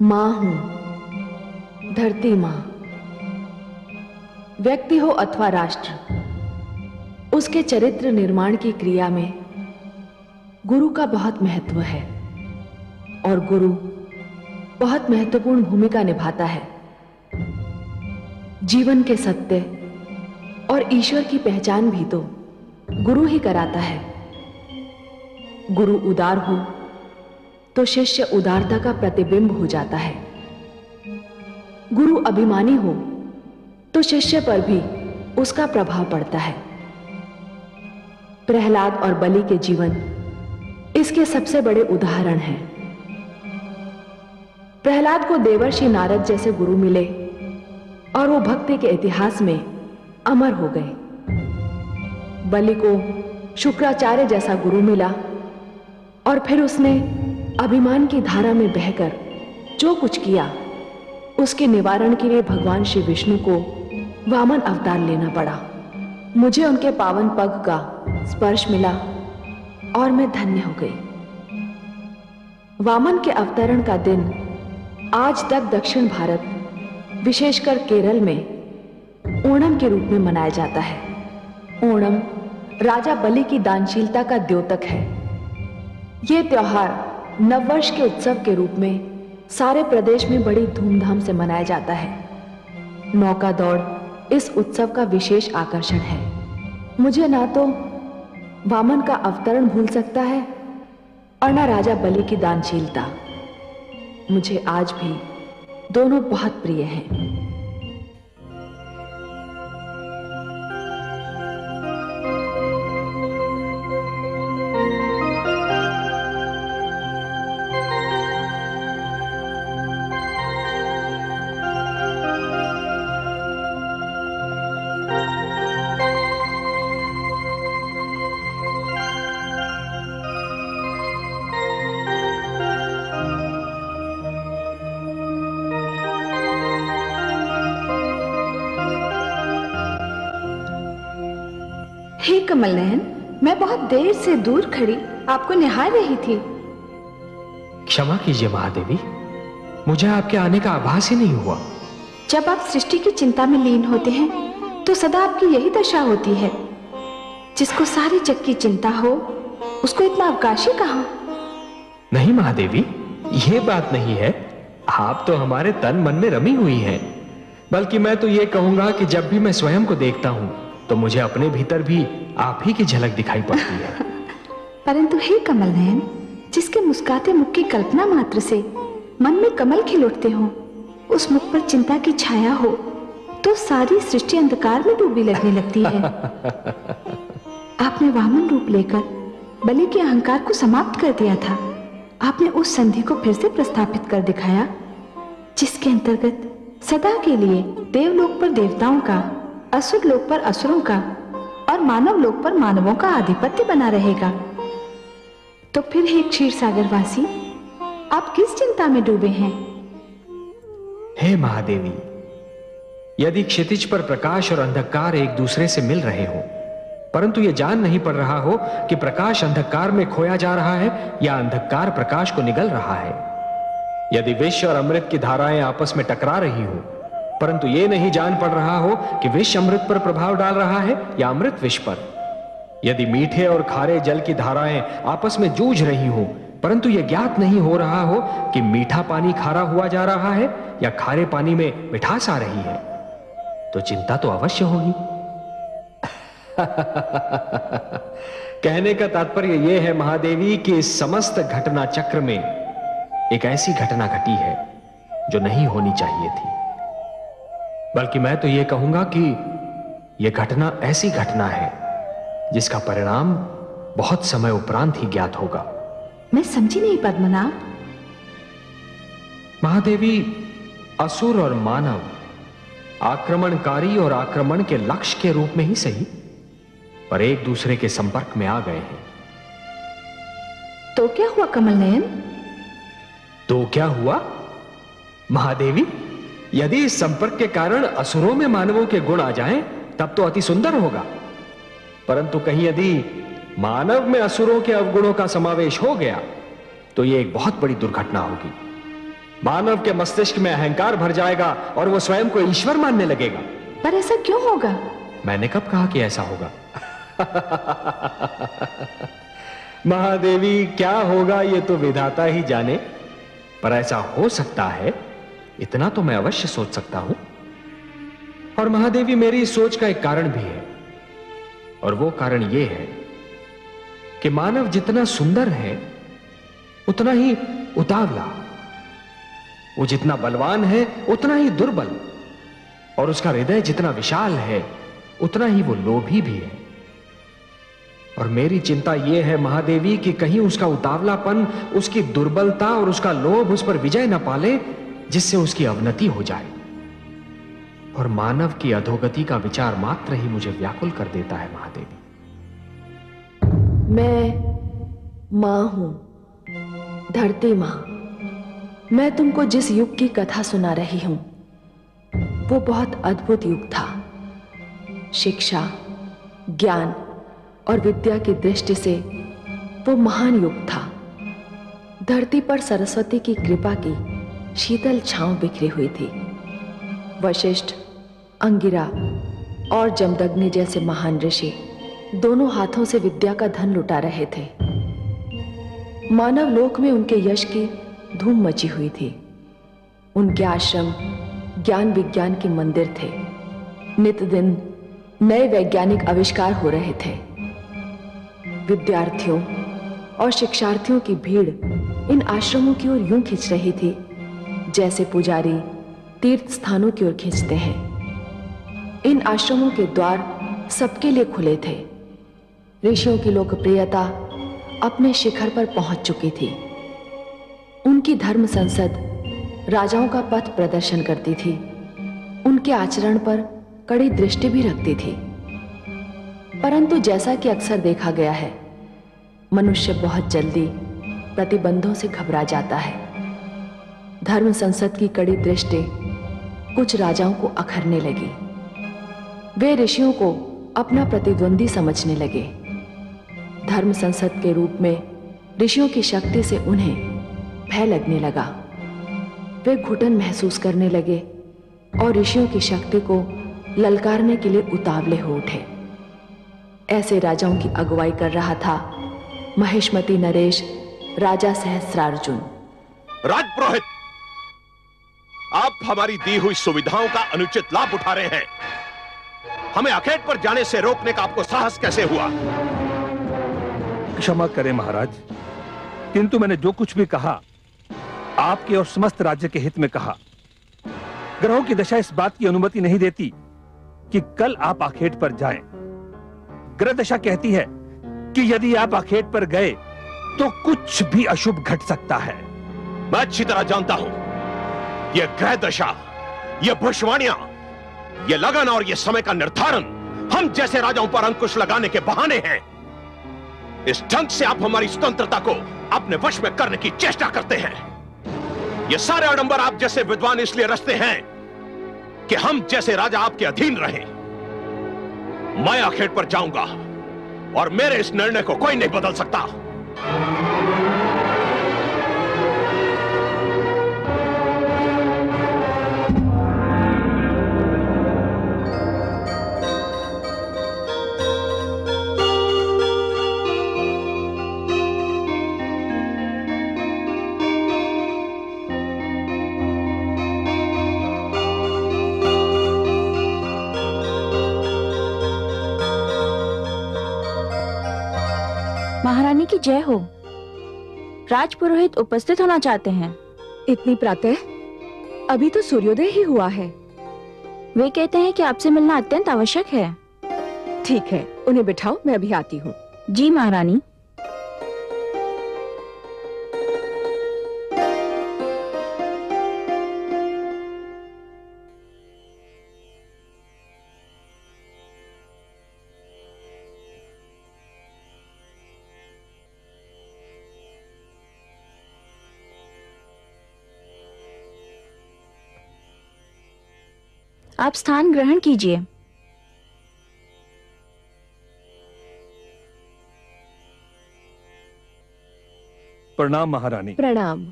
मां हूं, धरती मां। व्यक्ति हो अथवा राष्ट्र, उसके चरित्र निर्माण की क्रिया में गुरु का बहुत महत्व है और गुरु बहुत महत्वपूर्ण भूमिका निभाता है। जीवन के सत्य और ईश्वर की पहचान भी तो गुरु ही कराता है। गुरु उदार हो तो शिष्य उदारता का प्रतिबिंब हो जाता है। गुरु अभिमानी हो तो शिष्य पर भी उसका प्रभाव पड़ता है। प्रहलाद और बलि के जीवन इसके सबसे बड़े उदाहरण हैं। प्रहलाद को देवर्षि नारद जैसे गुरु मिले और वो भक्ति के इतिहास में अमर हो गए। बलि को शुक्राचार्य जैसा गुरु मिला और फिर उसने अभिमान की धारा में बहकर जो कुछ किया उसके निवारण के लिए भगवान श्री विष्णु को वामन अवतार लेना पड़ा। मुझे उनके पावन पग का स्पर्श मिला और मैं धन्य हो गई। वामन के अवतरण का दिन आज तक दक्षिण भारत विशेषकर केरल में ओणम के रूप में मनाया जाता है। ओणम राजा बलि की दानशीलता का द्योतक है। यह त्योहार नववर्ष के उत्सव के रूप में सारे प्रदेश में बड़ी धूमधाम से मनाया जाता है। नौका दौड़ इस उत्सव का विशेष आकर्षण है। मुझे ना तो वामन का अवतरण भूल सकता है और ना राजा बलि की दानशीलता। मुझे आज भी दोनों बहुत प्रिय हैं। हे कमल नयन, मैं बहुत देर से दूर खड़ी आपको निहार रही थी। क्षमा कीजिए महादेवी, मुझे आपके आने का आभास ही नहीं हुआ। जब आप सृष्टि की चिंता में लीन होते हैं तो सदा आपकी यही दशा होती है। जिसको सारी जग की चिंता हो उसको इतना अवकाश ही कहां। नहीं महादेवी, ये बात नहीं है। आप तो हमारे तन मन में रमी हुई हैं। बल्कि मैं तो ये कहूंगा कि जब भी मैं स्वयं को देखता हूं तो मुझे अपने भीतर भी आप ही की झलक दिखाई पड़ती है। परंतु हे कमल नयन, जिसके मुस्कुराते मुख की कल्पना मात्र से मन में कमल खिल उठते हो, उस मुख पर चिंता की छाया हो तो सारी सृष्टि अंधकार में डूबी लगने लगती है। आपने वामन रूप लेकर बलि के अहंकार को समाप्त कर दिया था। आपने उस संधि को फिर से प्रस्थापित कर दिखाया जिसके अंतर्गत सदा के लिए देवलोक पर देवताओं का, असुर लोक पर असुरों का और मानव लोक पर मानवों का आधिपत्य बना रहेगा। तो फिर हे क्षीर सागर वासी, आप किस चिंता में डूबे हैं? हे महादेवी, यदि क्षितिज पर प्रकाश और अंधकार एक दूसरे से मिल रहे हो, परंतु यह जान नहीं पड़ रहा हो कि प्रकाश अंधकार में खोया जा रहा है या अंधकार प्रकाश को निगल रहा है, यदि विष और अमृत की धाराएं आपस में टकरा रही हो, परंतु यह नहीं जान पड़ रहा हो कि विष अमृत पर प्रभाव डाल रहा है या अमृत विष पर, यदि मीठे और खारे जल की धाराएं आपस में जूझ रही हो, परंतु यह ज्ञात नहीं हो रहा हो कि मीठा पानी खारा हुआ जा रहा है या खारे पानी में मिठास आ रही है, तो चिंता तो अवश्य होगी। कहने का तात्पर्य यह है महादेवी कि इस समस्त घटना चक्र में एक ऐसी घटना घटी है जो नहीं होनी चाहिए थी, बल्कि मैं तो यह कहूंगा कि यह घटना ऐसी घटना है जिसका परिणाम बहुत समय उपरांत ही ज्ञात होगा। मैं समझी नहीं पद्मनाभ। महादेवी, असुर और मानव आक्रमणकारी और आक्रमण के लक्ष्य के रूप में ही सही, पर एक दूसरे के संपर्क में आ गए हैं। तो क्या हुआ कमल नयन? तो क्या हुआ महादेवी? यदि इस संपर्क के कारण असुरों में मानवों के गुण आ जाएं, तब तो अति सुंदर होगा, परंतु कहीं यदि मानव में असुरों के अवगुणों का समावेश हो गया तो यह एक बहुत बड़ी दुर्घटना होगी। मानव के मस्तिष्क में अहंकार भर जाएगा और वो स्वयं को ईश्वर मानने लगेगा। पर ऐसा क्यों होगा? मैंने कब कहा कि ऐसा होगा? महादेवी, क्या होगा ये तो विधाता ही जाने, पर ऐसा हो सकता है इतना तो मैं अवश्य सोच सकता हूं। और महादेवी, मेरी इस सोच का एक कारण भी है, और वो कारण यह है कि मानव जितना सुंदर है उतना ही उतावला, वो जितना बलवान है उतना ही दुर्बल, और उसका हृदय जितना विशाल है उतना ही वो लोभी भी है। और मेरी चिंता यह है महादेवी कि कहीं उसका उतावलापन, उसकी दुर्बलता और उसका लोभ उस पर विजय न पाले, जिससे उसकी अवनति हो जाए। और मानव की अधोगति का विचार मात्र ही मुझे व्याकुल कर देता है महादेवी। मैं मां हूं, धरती मां। मैं तुमको जिस युग की कथा सुना रही हूं वो बहुत अद्भुत युग था। शिक्षा, ज्ञान और विद्या की दृष्टि से वो महान युग था। धरती पर सरस्वती की कृपा की शीतल छांव बिखरी हुई थी। वशिष्ठ, अंगिरा और जमदग्नि जैसे महान ऋषि दोनों हाथों से विद्या का धन लुटा रहे थे। मानव लोक में उनके यश की धूम मची हुई थी। उनके आश्रम ज्ञान विज्ञान के मंदिर थे। नित दिन नए वैज्ञानिक आविष्कार हो रहे थे। विद्यार्थियों और शिक्षार्थियों की भीड़ इन आश्रमों की ओर यूं खिंच रही थी जैसे पुजारी तीर्थ स्थानों की ओर खींचते हैं। इन आश्रमों के द्वार सबके लिए खुले थे। ऋषियों की लोकप्रियता अपने शिखर पर पहुंच चुकी थी। उनकी धर्म संसद राजाओं का पथ प्रदर्शन करती थी। उनके आचरण पर कड़ी दृष्टि भी रखती थी। परंतु जैसा कि अक्सर देखा गया है, मनुष्य बहुत जल्दी प्रतिबंधों से घबरा जाता है। धर्म संसद की कड़ी दृष्टि कुछ राजाओं को अखरने लगी। वे ऋषियों को अपना प्रतिद्वंदी समझने लगे। धर्म संसद के रूप में ऋषियों की शक्ति से उन्हें भय लगने लगा। वे घुटन महसूस करने लगे और ऋषियों की शक्ति को ललकारने के लिए उतावले हो उठे। ऐसे राजाओं की अगुवाई कर रहा था महेशमती नरेश राजा सहस्रार्जुन। राजपुरोहित, आप हमारी दी हुई सुविधाओं का अनुचित लाभ उठा रहे हैं। हमें अखेट पर जाने से रोकने का आपको साहस कैसे हुआ? क्षमा करें महाराज, किंतु मैंने जो कुछ भी कहा आपके और समस्त राज्य के हित में कहा। ग्रहों की दशा इस बात की अनुमति नहीं देती कि कल आप आखेट पर जाएं। ग्रह दशा कहती है कि यदि आप आखेट पर गए तो कुछ भी अशुभ घट सकता है। मैं अच्छी तरह जानता हूं, यह ग्रह दशा, यह भविष्यवाणियां, यह लगन और यह समय का निर्धारण हम जैसे राजाओं पर अंकुश लगाने के बहाने हैं। इस ढंग से आप हमारी स्वतंत्रता को अपने वश में करने की चेष्टा करते हैं। ये सारे आडंबर आप जैसे विद्वान इसलिए रचते हैं कि हम जैसे राजा आपके अधीन रहे। मैं आखेट पर जाऊंगा और मेरे इस निर्णय को कोई नहीं बदल सकता। महारानी की जय हो। राजपुरोहित उपस्थित होना चाहते हैं। इतनी प्रातः? अभी तो सूर्योदय ही हुआ है। वे कहते हैं कि आपसे मिलना अत्यंत आवश्यक है। ठीक है, उन्हें बिठाओ, मैं अभी आती हूँ। जी महारानी। आप स्थान ग्रहण कीजिए। प्रणाम महारानी। प्रणाम।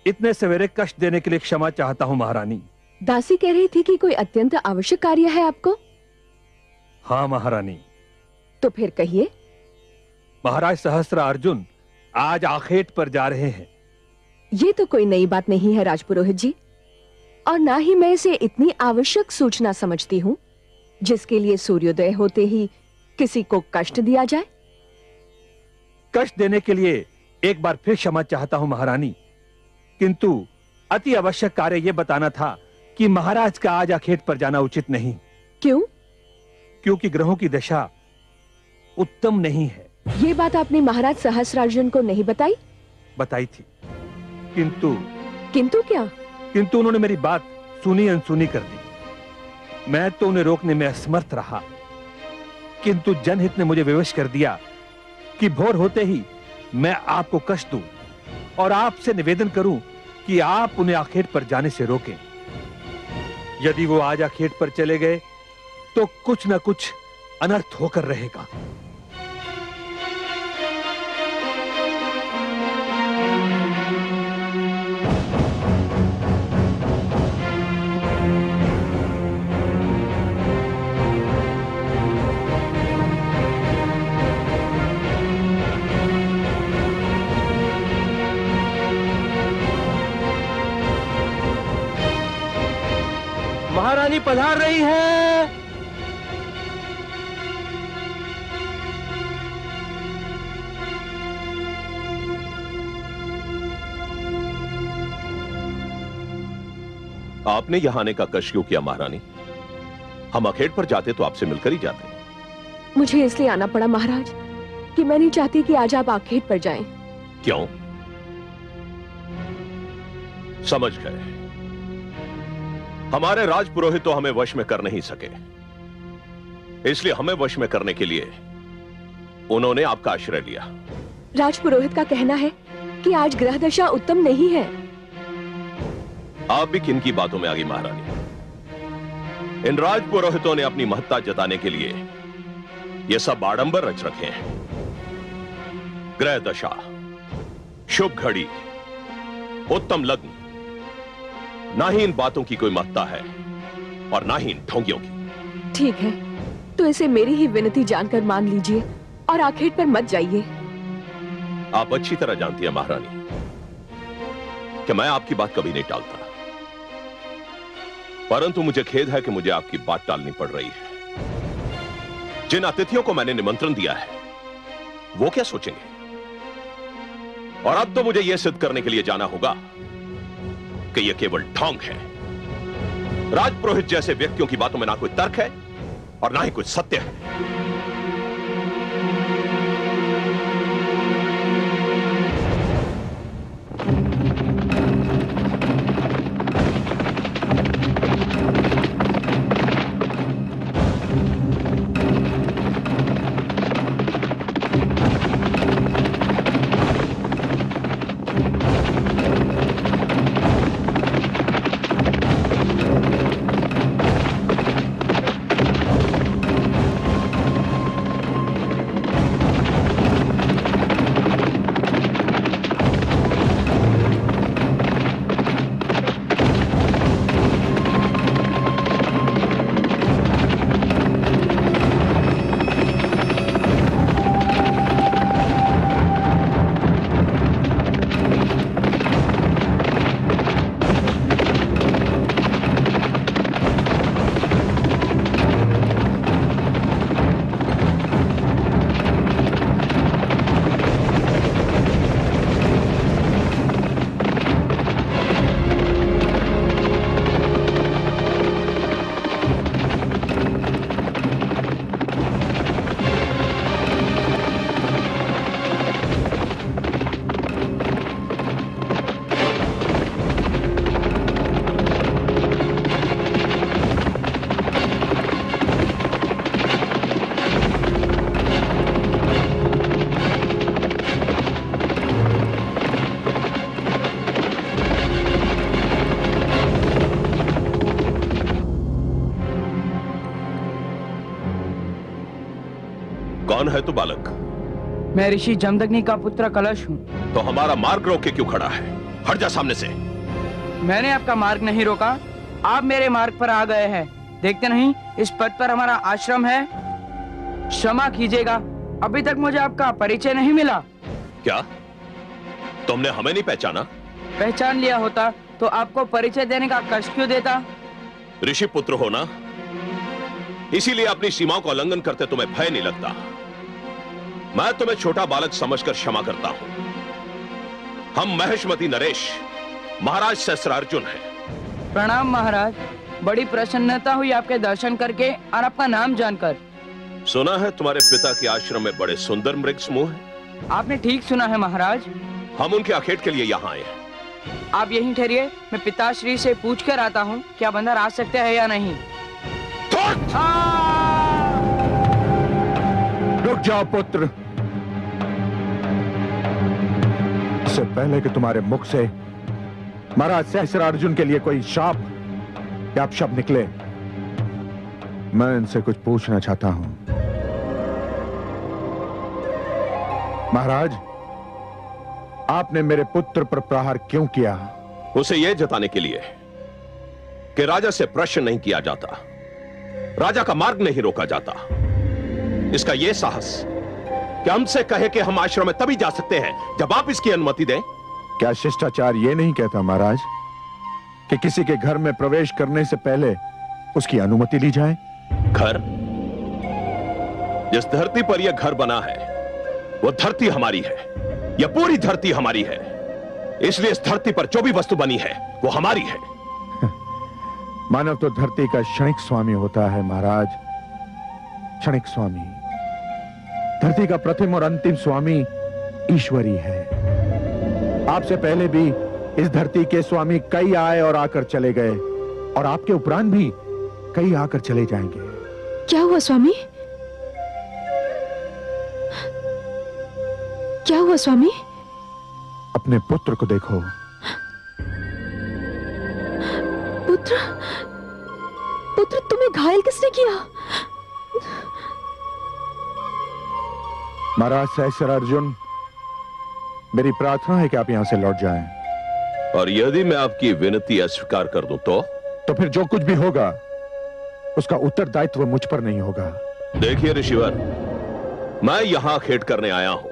इतने सवेरे कष्ट देने के लिए क्षमा चाहता हूँ महारानी। दासी कह रही थी कि कोई अत्यंत आवश्यक कार्य है आपको। हाँ महारानी। तो फिर कहिए। महाराज सहस्त्र अर्जुन आज आखेट पर जा रहे हैं। ये तो कोई नई बात नहीं है राजपुरोहित जी, और ना ही मैं इसे इतनी आवश्यक सूचना समझती हूँ जिसके लिए सूर्योदय होते ही किसी को कष्ट दिया जाए। कष्ट देने के लिए एक बार फिर क्षमा चाहता हूँ महारानी, किंतु अति आवश्यक कार्य यह बताना था कि महाराज का आज आखेट पर जाना उचित नहीं। क्यों? क्योंकि ग्रहों की दशा उत्तम नहीं है। ये बात आपने महाराज सहस्रार्जुन को नहीं बताई? बताई थी, किंतु क्या? किंतु उन्होंने मेरी बात सुनी अनसुनी कर दी। मैं तो उन्हें रोकने में असमर्थ रहा, किंतु जनहित ने मुझे विवश कर दिया कि भोर होते ही मैं आपको कष्ट दूं और आपसे निवेदन करूं कि आप उन्हें आखेट पर जाने से रोकें। यदि वो आज आखेट पर चले गए तो कुछ न कुछ अनर्थ होकर रहेगा। महारानी पधार रही है। आपने यहां आने का कष्ट क्यों किया महारानी? हम आखेट पर जाते तो आपसे मिलकर ही जाते। मुझे इसलिए आना पड़ा महाराज कि मैं नहीं चाहती कि आज आप आखेट पर जाएं। क्यों? समझ गए। हमारे राजपुरोहित तो हमें वश में कर नहीं सके, इसलिए हमें वश में करने के लिए उन्होंने आपका आश्रय लिया। राजपुरोहित का कहना है कि आज ग्रह दशा उत्तम नहीं है। आप भी किन की बातों में आ गई महारानी? इन राजपुरोहितों ने अपनी महत्ता जताने के लिए ये सब आडंबर रच रखे हैं। ग्रह दशा, शुभ घड़ी, उत्तम लग्न, ना ही इन बातों की कोई महत्ता है और ना ही इन ढोंगियों की। ठीक है, तो इसे मेरी ही विनती जानकर मान लीजिए और आखेट पर मत जाइए। आप अच्छी तरह जानती हैं महारानी कि मैं आपकी बात कभी नहीं टालता, परंतु मुझे खेद है कि मुझे आपकी बात टालनी पड़ रही है। जिन अतिथियों को मैंने निमंत्रण दिया है वो क्या सोचेंगे? और अब तो मुझे यह सिद्ध करने के लिए जाना होगा कि यह केवल ढोंग है। राजपुरोहित जैसे व्यक्तियों की बातों में ना कोई तर्क है और ना ही कुछ सत्य है। है तू बालक? मैं ऋषि जमदग्नि का पुत्र कलश हूँ। तो हमारा मार्ग रोक के क्यों खड़ा है? हट जा सामने से। मैंने आपका मार्ग नहीं रोका, आप मेरे मार्ग पर आ गए हैं। देखते नहीं इस पद पर हमारा आश्रम है। क्षमा कीजिएगा, अभी तक मुझे आपका परिचय नहीं मिला। क्या तुमने हमें नहीं पहचाना? पहचान लिया होता तो आपको परिचय देने का कष्ट क्यों देता? ऋषि पुत्र हो ना, इसीलिए अपनी सीमाओं का उल्लंघन करते तुम्हें भय नहीं लगता। मैं तुम्हें छोटा बालक समझकर क्षमा करता हूं। हम महेशमती नरेश महाराज सहस्त्रार्जुन हैं। प्रणाम महाराज, बड़ी प्रसन्नता हुई आपके दर्शन करके और आपका नाम जानकर। सुना है तुम्हारे पिता के आश्रम में बड़े सुंदर मृग समूह हैं। आपने ठीक सुना है महाराज। हम उनके आखेट के लिए यहाँ आए हैं। आप यहीं ठहरिए, मैं पिताश्री से पूछ कर आता हूँ क्या बंदर आ सकते हैं या नहीं। रुक जाओ पुत्र। इससे पहले कि तुम्हारे मुख से महाराज सहस्त्रार्जुन के लिए कोई शाप या अपशब्द निकले, मैं इनसे कुछ पूछना चाहता हूं। महाराज, आपने मेरे पुत्र पर प्रहार क्यों किया? उसे यह जताने के लिए कि राजा से प्रश्न नहीं किया जाता, राजा का मार्ग नहीं रोका जाता। इसका यह साहस कि हमसे कहे कि हम आश्रम में तभी जा सकते हैं जब आप इसकी अनुमति दें। क्या शिष्टाचार यह नहीं कहता महाराज कि किसी के घर में प्रवेश करने से पहले उसकी अनुमति ली जाए? घर? जिस धरती पर यह घर बना है वो धरती हमारी है, यह पूरी धरती हमारी है। इसलिए इस धरती पर जो भी वस्तु बनी है वो हमारी है। मानव तो धरती का क्षणिक स्वामी होता है महाराज, क्षणिक स्वामी। धरती का प्रथम और अंतिम स्वामी ईश्वरी है। आपसे पहले भी इस धरती के स्वामी कई आए और आकर चले गए, और आपके उपरांत भी कई आकर चले जाएंगे। क्या हुआ स्वामी? क्या हुआ स्वामी? अपने पुत्र को देखो। पुत्र? पुत्र तुम्हें घायल किसने किया? महाराज सहस्त्रार्जुन, मेरी प्रार्थना है कि आप यहां से लौट जाएं। और यदि मैं आपकी विनती अस्वीकार कर दूं तो फिर जो कुछ भी होगा उसका उत्तरदायित्व मुझ पर नहीं होगा। देखिए ऋषिवर, मैं यहां आखेट करने आया हूं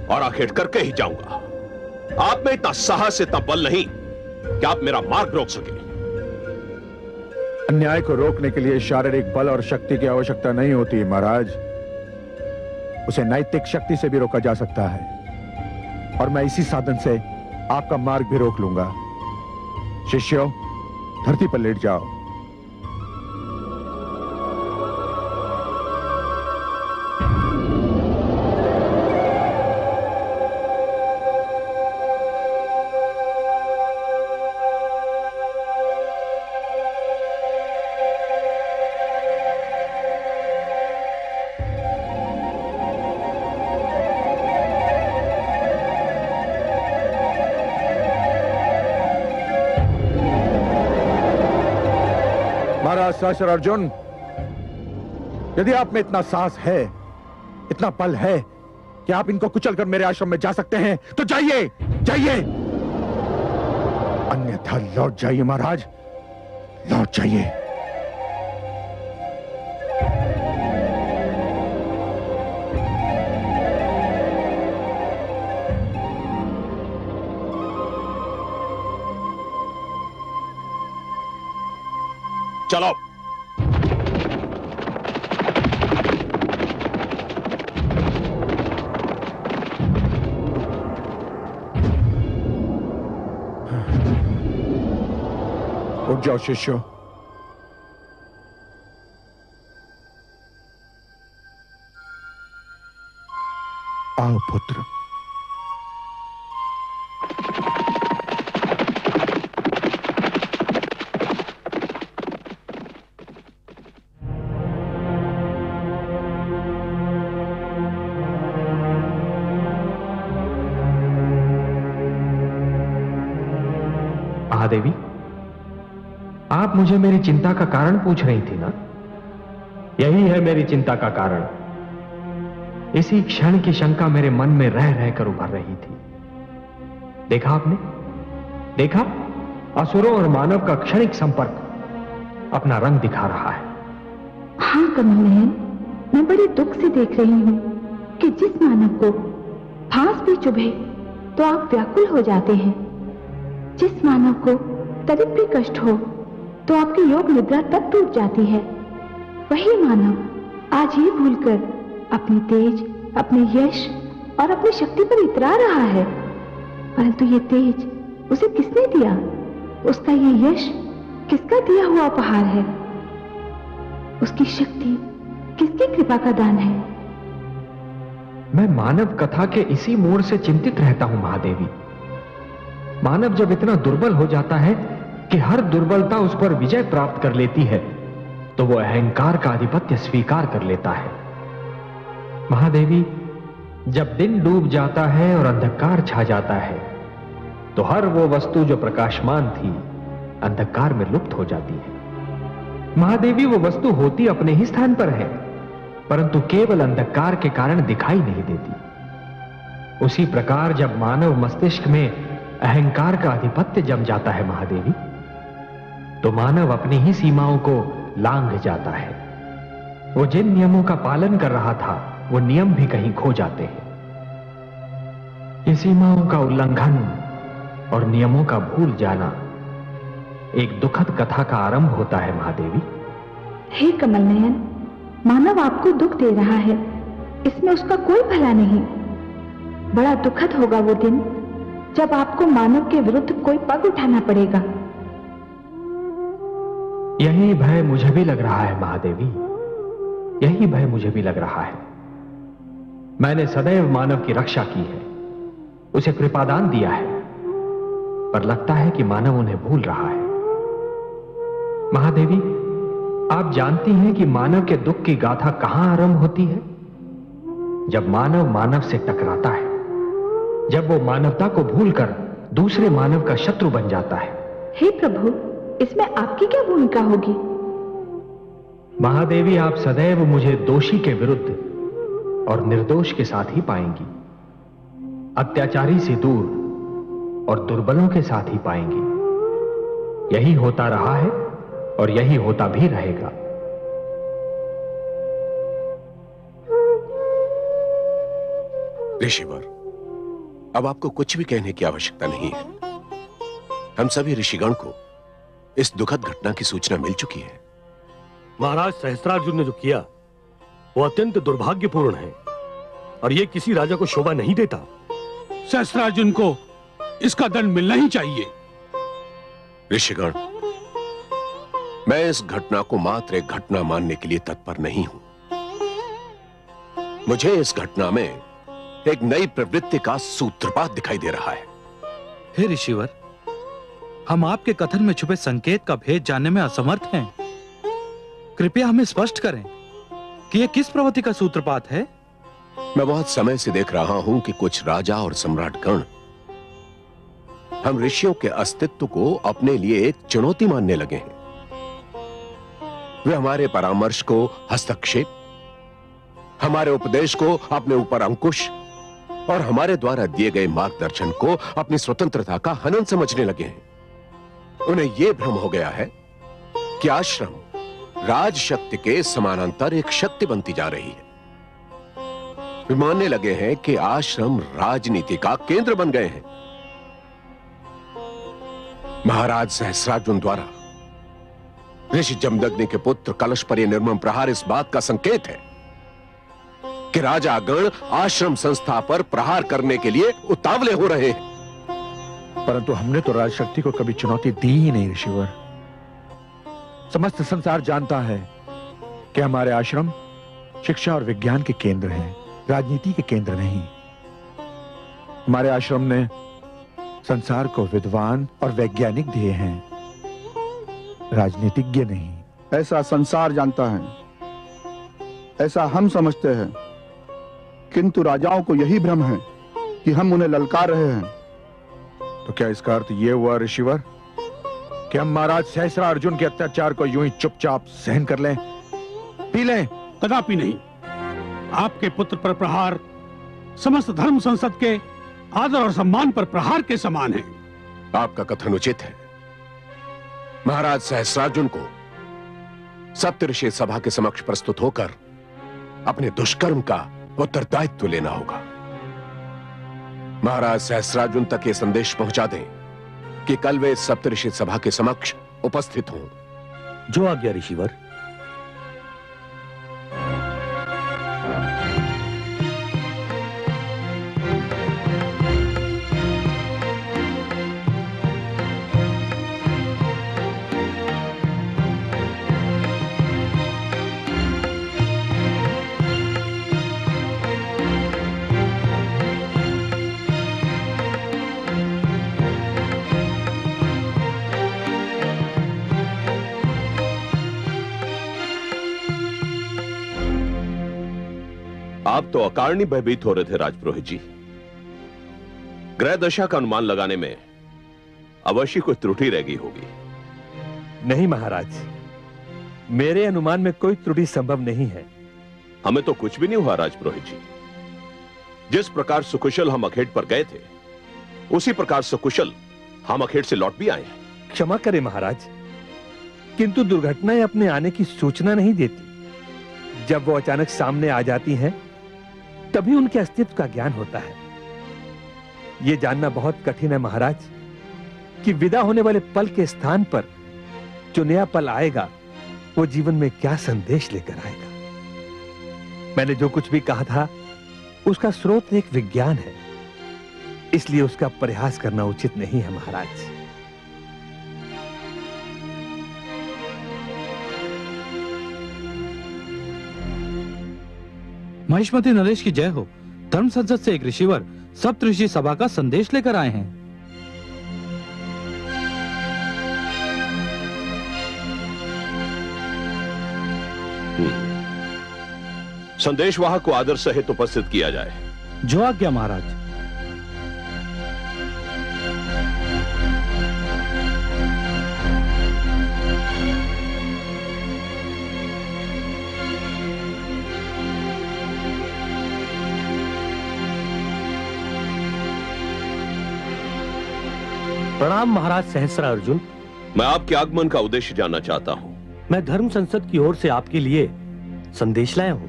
और आखेट करके ही जाऊंगा। आप में इतना साहस, इतना बल नहीं कि आप मेरा मार्ग रोक सके। अन्याय को रोकने के लिए शारीरिक बल और शक्ति की आवश्यकता नहीं होती महाराज, उसे नैतिक शक्ति से भी रोका जा सकता है, और मैं इसी साधन से आपका मार्ग भी रोक लूंगा। शिष्यों, धरती पर लेट जाओ। सहस्त्रार्जुन, यदि आप में इतना साहस है, इतना बल है कि आप इनको कुचलकर मेरे आश्रम में जा सकते हैं, तो जाइए, जाइए। अन्यथा लौट जाइए महाराज, लौट जाइए। चलो। उठ जाओ शिष्यों। आओ पुत्र। महादेवी, आप मुझे मेरी चिंता का कारण पूछ रही थी ना? यही है मेरी चिंता का कारण। इसी क्षण की शंका मेरे मन में रह रहकर उभर रही थी। देखा आपने? देखा? असुरों और मानव का क्षणिक संपर्क अपना रंग दिखा रहा है। हाँ कमल नयन, मैं बड़े दुख से देख रही हूँ कि जिस मानव को फांस भी चुभे तो आप व्याकुल हो जाते हैं, जिस मानव को तनिक भी कष्ट हो तो आपकी योग निद्रा तक टूट जाती है, वही मानव आज ये भूलकर अपनी तेज, अपने यश और अपनी शक्ति पर इतरा रहा है। परंतु ये तेज उसे किसने दिया? उसका ये यश किसका दिया हुआ उपहार है? उसकी शक्ति किसकी कृपा का दान है? मैं मानव कथा के इसी मोड़ से चिंतित रहता हूं महादेवी। मानव जब इतना दुर्बल हो जाता है कि हर दुर्बलता उस पर विजय प्राप्त कर लेती है, तो वो अहंकार का आधिपत्य स्वीकार कर लेता है। महादेवी, जब दिन डूब जाता है और अंधकार छा जाता है, तो हर वो वस्तु जो प्रकाशमान थी अंधकार में लुप्त हो जाती है। महादेवी, वो वस्तु होती अपने ही स्थान पर है, परंतु केवल अंधकार के कारण दिखाई नहीं देती। उसी प्रकार जब मानव मस्तिष्क में अहंकार का आधिपत्य जम जाता है महादेवी, तो मानव अपनी ही सीमाओं को लांघ जाता है। वो जिन नियमों का पालन कर रहा था, वो नियम भी कहीं खो जाते हैं। ये सीमाओं का उल्लंघन और नियमों का भूल जाना एक दुखद कथा का आरंभ होता है महादेवी। हे कमल नयन, मानव आपको दुख दे रहा है, इसमें उसका कोई भला नहीं। बड़ा दुखद होगा वो दिन जब आपको मानव के विरुद्ध कोई पग उठाना पड़ेगा। यही भय मुझे भी लग रहा है महादेवी, यही भय मुझे भी लग रहा है। मैंने सदैव मानव की रक्षा की है, उसे कृपादान दिया है, पर लगता है कि मानव उन्हें भूल रहा है। महादेवी, आप जानती हैं कि मानव के दुख की गाथा कहां आरंभ होती है? जब मानव मानव से टकराता है, जब वो मानवता को भूलकर दूसरे मानव का शत्रु बन जाता है। हे प्रभु, इसमें आपकी क्या भूमिका होगी? महादेवी, आप सदैव मुझे दोषी के विरुद्ध और निर्दोष के साथ ही पाएंगी, अत्याचारी से दूर और दुर्बलों के साथ ही पाएंगी। यही होता रहा है और यही होता भी रहेगा। ऋषिवर, अब आपको कुछ भी कहने की आवश्यकता नहीं है। हम सभी ऋषिगण को इस दुखद घटना की सूचना मिल चुकी है। महाराज सहस्त्रार्जुन ने जो किया वो अत्यंत दुर्भाग्यपूर्ण है और ये किसी राजा को शोभा नहीं देता। सहस्त्रार्जुन को इसका दंड मिलना ही चाहिए। ऋषिगण, मैं इस घटना को मात्र एक घटना मानने के लिए तत्पर नहीं हूं। मुझे इस घटना में एक नई प्रवृत्ति का सूत्रपात दिखाई दे रहा है। हे ऋषिवर, हम आपके कथन में छुपे संकेत का भेद जानने में असमर्थ हैं। कृपया हमें स्पष्ट करें कि यह किस प्रवृत्ति का सूत्रपात है। मैं बहुत समय से देख रहा हूं कि कुछ राजा और सम्राटगण हम ऋषियों के अस्तित्व को अपने लिए एक चुनौती मानने लगे हैं। वे हमारे परामर्श को हस्तक्षेप, हमारे उपदेश को अपने ऊपर अंकुश और हमारे द्वारा दिए गए मार्गदर्शन को अपनी स्वतंत्रता का हनन समझने लगे हैं। उन्हें यह भ्रम हो गया है कि आश्रम राज शक्ति के समानांतर एक शक्ति बनती जा रही है। वे मानने लगे हैं कि आश्रम राजनीति का केंद्र बन गए हैं। महाराज सहस्रार्जुन द्वारा ऋषि जमदग्नि के पुत्र कलश पर यह निर्मम प्रहार इस बात का संकेत है कि राजागण आश्रम संस्था पर प्रहार करने के लिए उतावले हो रहे हैं। परंतु हमने तो राजशक्ति को कभी चुनौती दी ही नहीं ऋषिवर। समस्त संसार जानता है कि हमारे आश्रम शिक्षा और विज्ञान के केंद्र हैं, राजनीति के केंद्र नहीं। हमारे आश्रम ने संसार को विद्वान और वैज्ञानिक दिए हैं, राजनीतिज्ञ नहीं। ऐसा संसार जानता है, ऐसा हम समझते हैं, किंतु राजाओं को यही भ्रम है कि हम उन्हें ललकार रहे हैं। तो क्या इसका अर्थ यह हुआ ऋषिवर कि हम महाराज सहस्त्रार्जुन के अत्याचार को यूं ही चुपचाप सहन कर लें, पी लें? कदापि नहीं। आपके पुत्र पर प्रहार समस्त धर्म संसद के आदर और सम्मान पर प्रहार के समान है। आपका कथन उचित है। महाराज सहस्रार्जुन को सप्तऋषि सभा के समक्ष प्रस्तुत होकर अपने दुष्कर्म का उत्तरदायित्व लेना होगा। महाराज सहस्रार्जुन तक ये संदेश पहुंचा दें कि कल वे सप्तऋषि सभा के समक्ष उपस्थित हों। जो आज्ञा ऋषिवर। आप तो अकारणीय भयभीत हो रहे थे राजपुरोहित जी। ग्रह दशा का अनुमान लगाने में अवश्य कोई त्रुटि रह गई होगी। नहीं महाराज, मेरे अनुमान में कोई त्रुटि संभव नहीं है। हमें तो कुछ भी नहीं हुआ राजपुरोहित जी। जिस प्रकार सुकुशल हम अखेट पर गए थे, उसी प्रकार सुकुशल हम अखेट से लौट भी आए हैं। क्षमा करें महाराज, किंतु दुर्घटनाएं अपने आने की सूचना नहीं देती। जब वो अचानक सामने आ जाती हैं, तभी उनके अस्तित्व का ज्ञान होता है। यह जानना बहुत कठिन है महाराज कि विदा होने वाले पल के स्थान पर जो नया पल आएगा, वो जीवन में क्या संदेश लेकर आएगा। मैंने जो कुछ भी कहा था, उसका स्रोत एक विज्ञान है, इसलिए उसका परिहास करना उचित नहीं है महाराज। महिष्मति नरेश की जय हो। धर्म संसद से एक ऋषिवर सप्तऋषि सभा का संदेश लेकर आए हैं। संदेशवाहक को आदर सहित उपस्थित किया जाए। जो आज्ञा महाराज। प्रणाम महाराज सहस्रार्जुन। मैं आपके आगमन का उद्देश्य जानना चाहता हूं। मैं धर्म संसद की ओर से आपके लिए संदेश लाया हूं।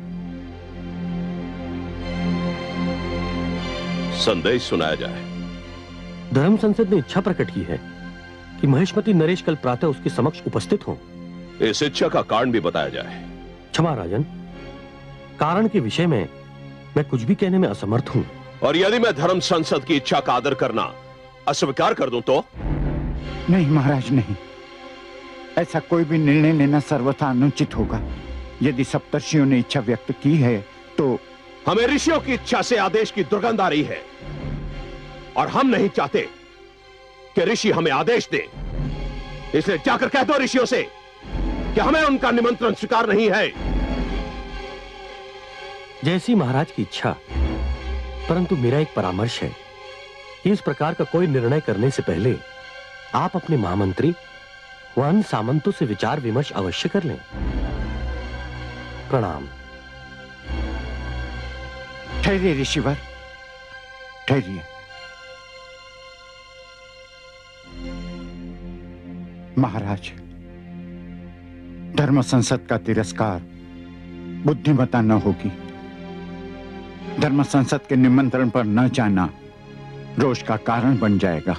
संदेश सुनाया जाए। धर्म संसद ने इच्छा प्रकट की है कि महिष्मति नरेश कल प्रातः उसके समक्ष उपस्थित हों। इस इच्छा का कारण भी बताया जाए। क्षमा राजन, कारण के विषय में मैं कुछ भी कहने में असमर्थ हूं। और यदि मैं धर्म संसद की इच्छा का आदर करना अस्वीकार कर दूं तो? नहीं महाराज, नहीं। ऐसा कोई भी निर्णय लेना सर्वथा अनुचित होगा। यदि सप्तर्षियों ने इच्छा व्यक्त की है तो हमें ऋषियों की इच्छा से आदेश की दुर्गंध आ रही है, और हम नहीं चाहते कि ऋषि हमें आदेश दें। इसलिए जाकर कह दो ऋषियों से कि हमें उनका निमंत्रण स्वीकार नहीं है। जैसी महाराज की इच्छा, परंतु मेरा एक परामर्श है कि इस प्रकार का कोई निर्णय करने से पहले आप अपने महामंत्री व अन्य सामंतों से विचार विमर्श अवश्य कर लें। प्रणाम। ठहरिए ऋषिवर, ठहरिए। महाराज, धर्म संसद का तिरस्कार बुद्धिमता न होगी। धर्म संसद के निमंत्रण पर न जाना रोष का कारण बन जाएगा।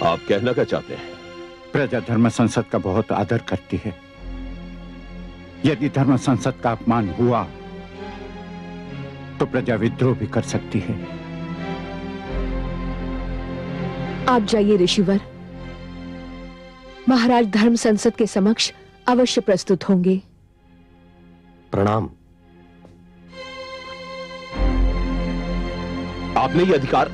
आप कहना क्या चाहते हैं? प्रजा धर्म संसद का बहुत आदर करती है। यदि धर्म संसद का अपमान हुआ तो प्रजा विद्रोह भी कर सकती है। आप जाइए ऋषिवर, महाराज धर्म संसद के समक्ष अवश्य प्रस्तुत होंगे। प्रणाम। आपने ये अधिकार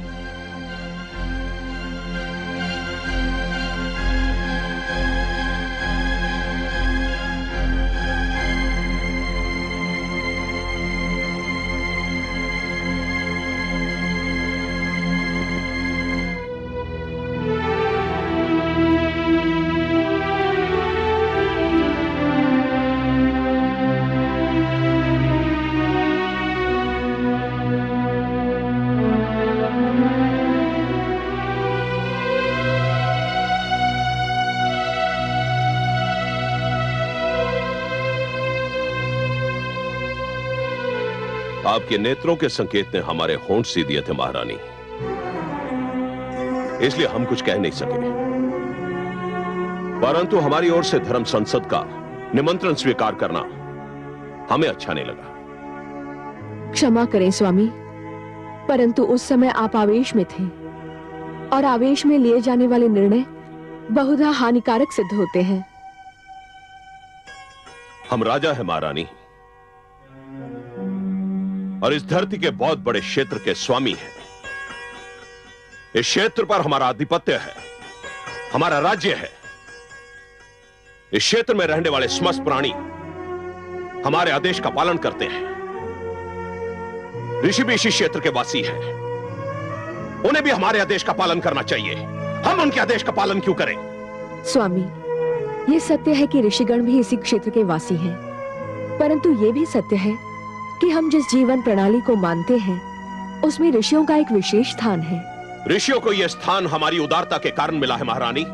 आपके नेत्रों के संकेत ने हमारे होंठ सी दिए थे महारानी, इसलिए हम कुछ कह नहीं सके। परंतु हमारी ओर से धर्म संसद का निमंत्रण स्वीकार करना हमें अच्छा नहीं लगा। क्षमा करें स्वामी, परंतु उस समय आप आवेश में थे और आवेश में लिए जाने वाले निर्णय बहुधा हानिकारक सिद्ध होते हैं। हम राजा हैं महारानी, और इस धरती के बहुत बड़े क्षेत्र के स्वामी हैं। इस क्षेत्र पर हमारा आधिपत्य है, हमारा राज्य है। इस क्षेत्र में रहने वाले समस्त प्राणी हमारे आदेश का पालन करते हैं। ऋषि भी इसी क्षेत्र के वासी हैं, उन्हें भी हमारे आदेश का पालन करना चाहिए। हम उनके आदेश का पालन क्यों करें? स्वामी, ये सत्य है कि ऋषिगण भी इसी क्षेत्र के वासी हैं, परंतु ये भी सत्य है कि हम जिस जीवन प्रणाली को मानते हैं उसमें ऋषियों का एक विशेष स्थान है। ऋषियों को यह स्थान हमारी उदारता के कारण मिला है महारानी।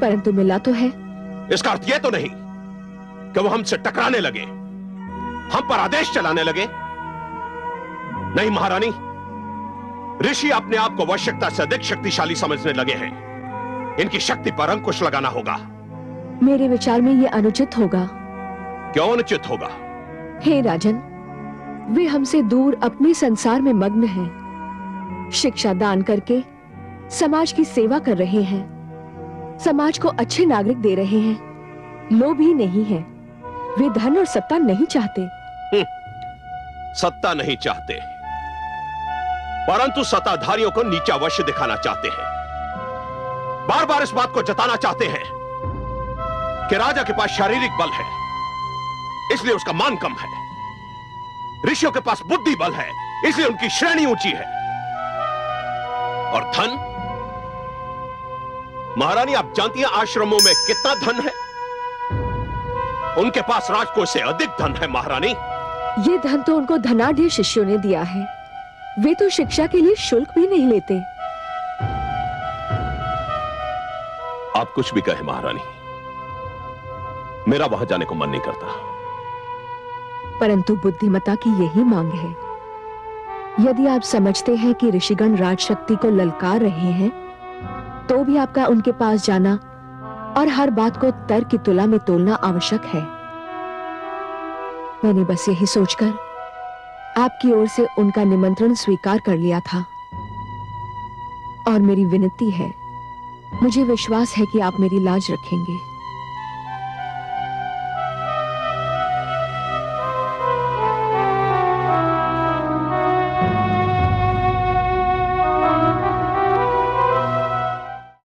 परंतु मिला तो है। इसका अर्थ यह तो नहीं कि वो हमसे टकराने लगे, हम पर आदेश चलाने लगे। नहीं महारानी, ऋषि अपने आप को आवश्यकता से अधिक शक्तिशाली समझने लगे हैं। इनकी शक्ति पर अंकुश लगाना होगा। मेरे विचार में यह अनुचित होगा। क्यों अनुचित होगा? हे राजन, वे हमसे दूर अपने संसार में मग्न हैं। शिक्षा दान करके समाज की सेवा कर रहे हैं, समाज को अच्छे नागरिक दे रहे हैं। लोभी नहीं है, वे धन और सत्ता नहीं चाहते। सत्ता नहीं चाहते, परंतु सत्ताधारियों को नीचा अवश्य दिखाना चाहते हैं। बार बार इस बात को जताना चाहते हैं कि राजा के पास शारीरिक बल है, इसलिए उसका मान कम है। ऋषियों के पास बुद्धि बल है, इसलिए उनकी श्रेणी ऊंची है। और धन, महारानी आप जानती हैं आश्रमों में कितना धन है? उनके पास राजकोष से अधिक धन है महारानी। ये धन तो उनको धनाढ़ शिष्यों ने दिया है, वे तो शिक्षा के लिए शुल्क भी नहीं लेते। आप कुछ भी कहें महारानी, मेरा वहां जाने को मन नहीं करता। परंतु बुद्धिमता की यही मांग है। यदि आप समझते हैं कि ऋषिगण राजशक्ति को ललकार रहे हैं, तो भी आपका उनके पास जाना और हर बात को तर्क की तुला में तोलना आवश्यक है। मैंने बस यही सोचकर आपकी ओर से उनका निमंत्रण स्वीकार कर लिया था। और मेरी विनती है, मुझे विश्वास है कि आप मेरी लाज रखेंगे।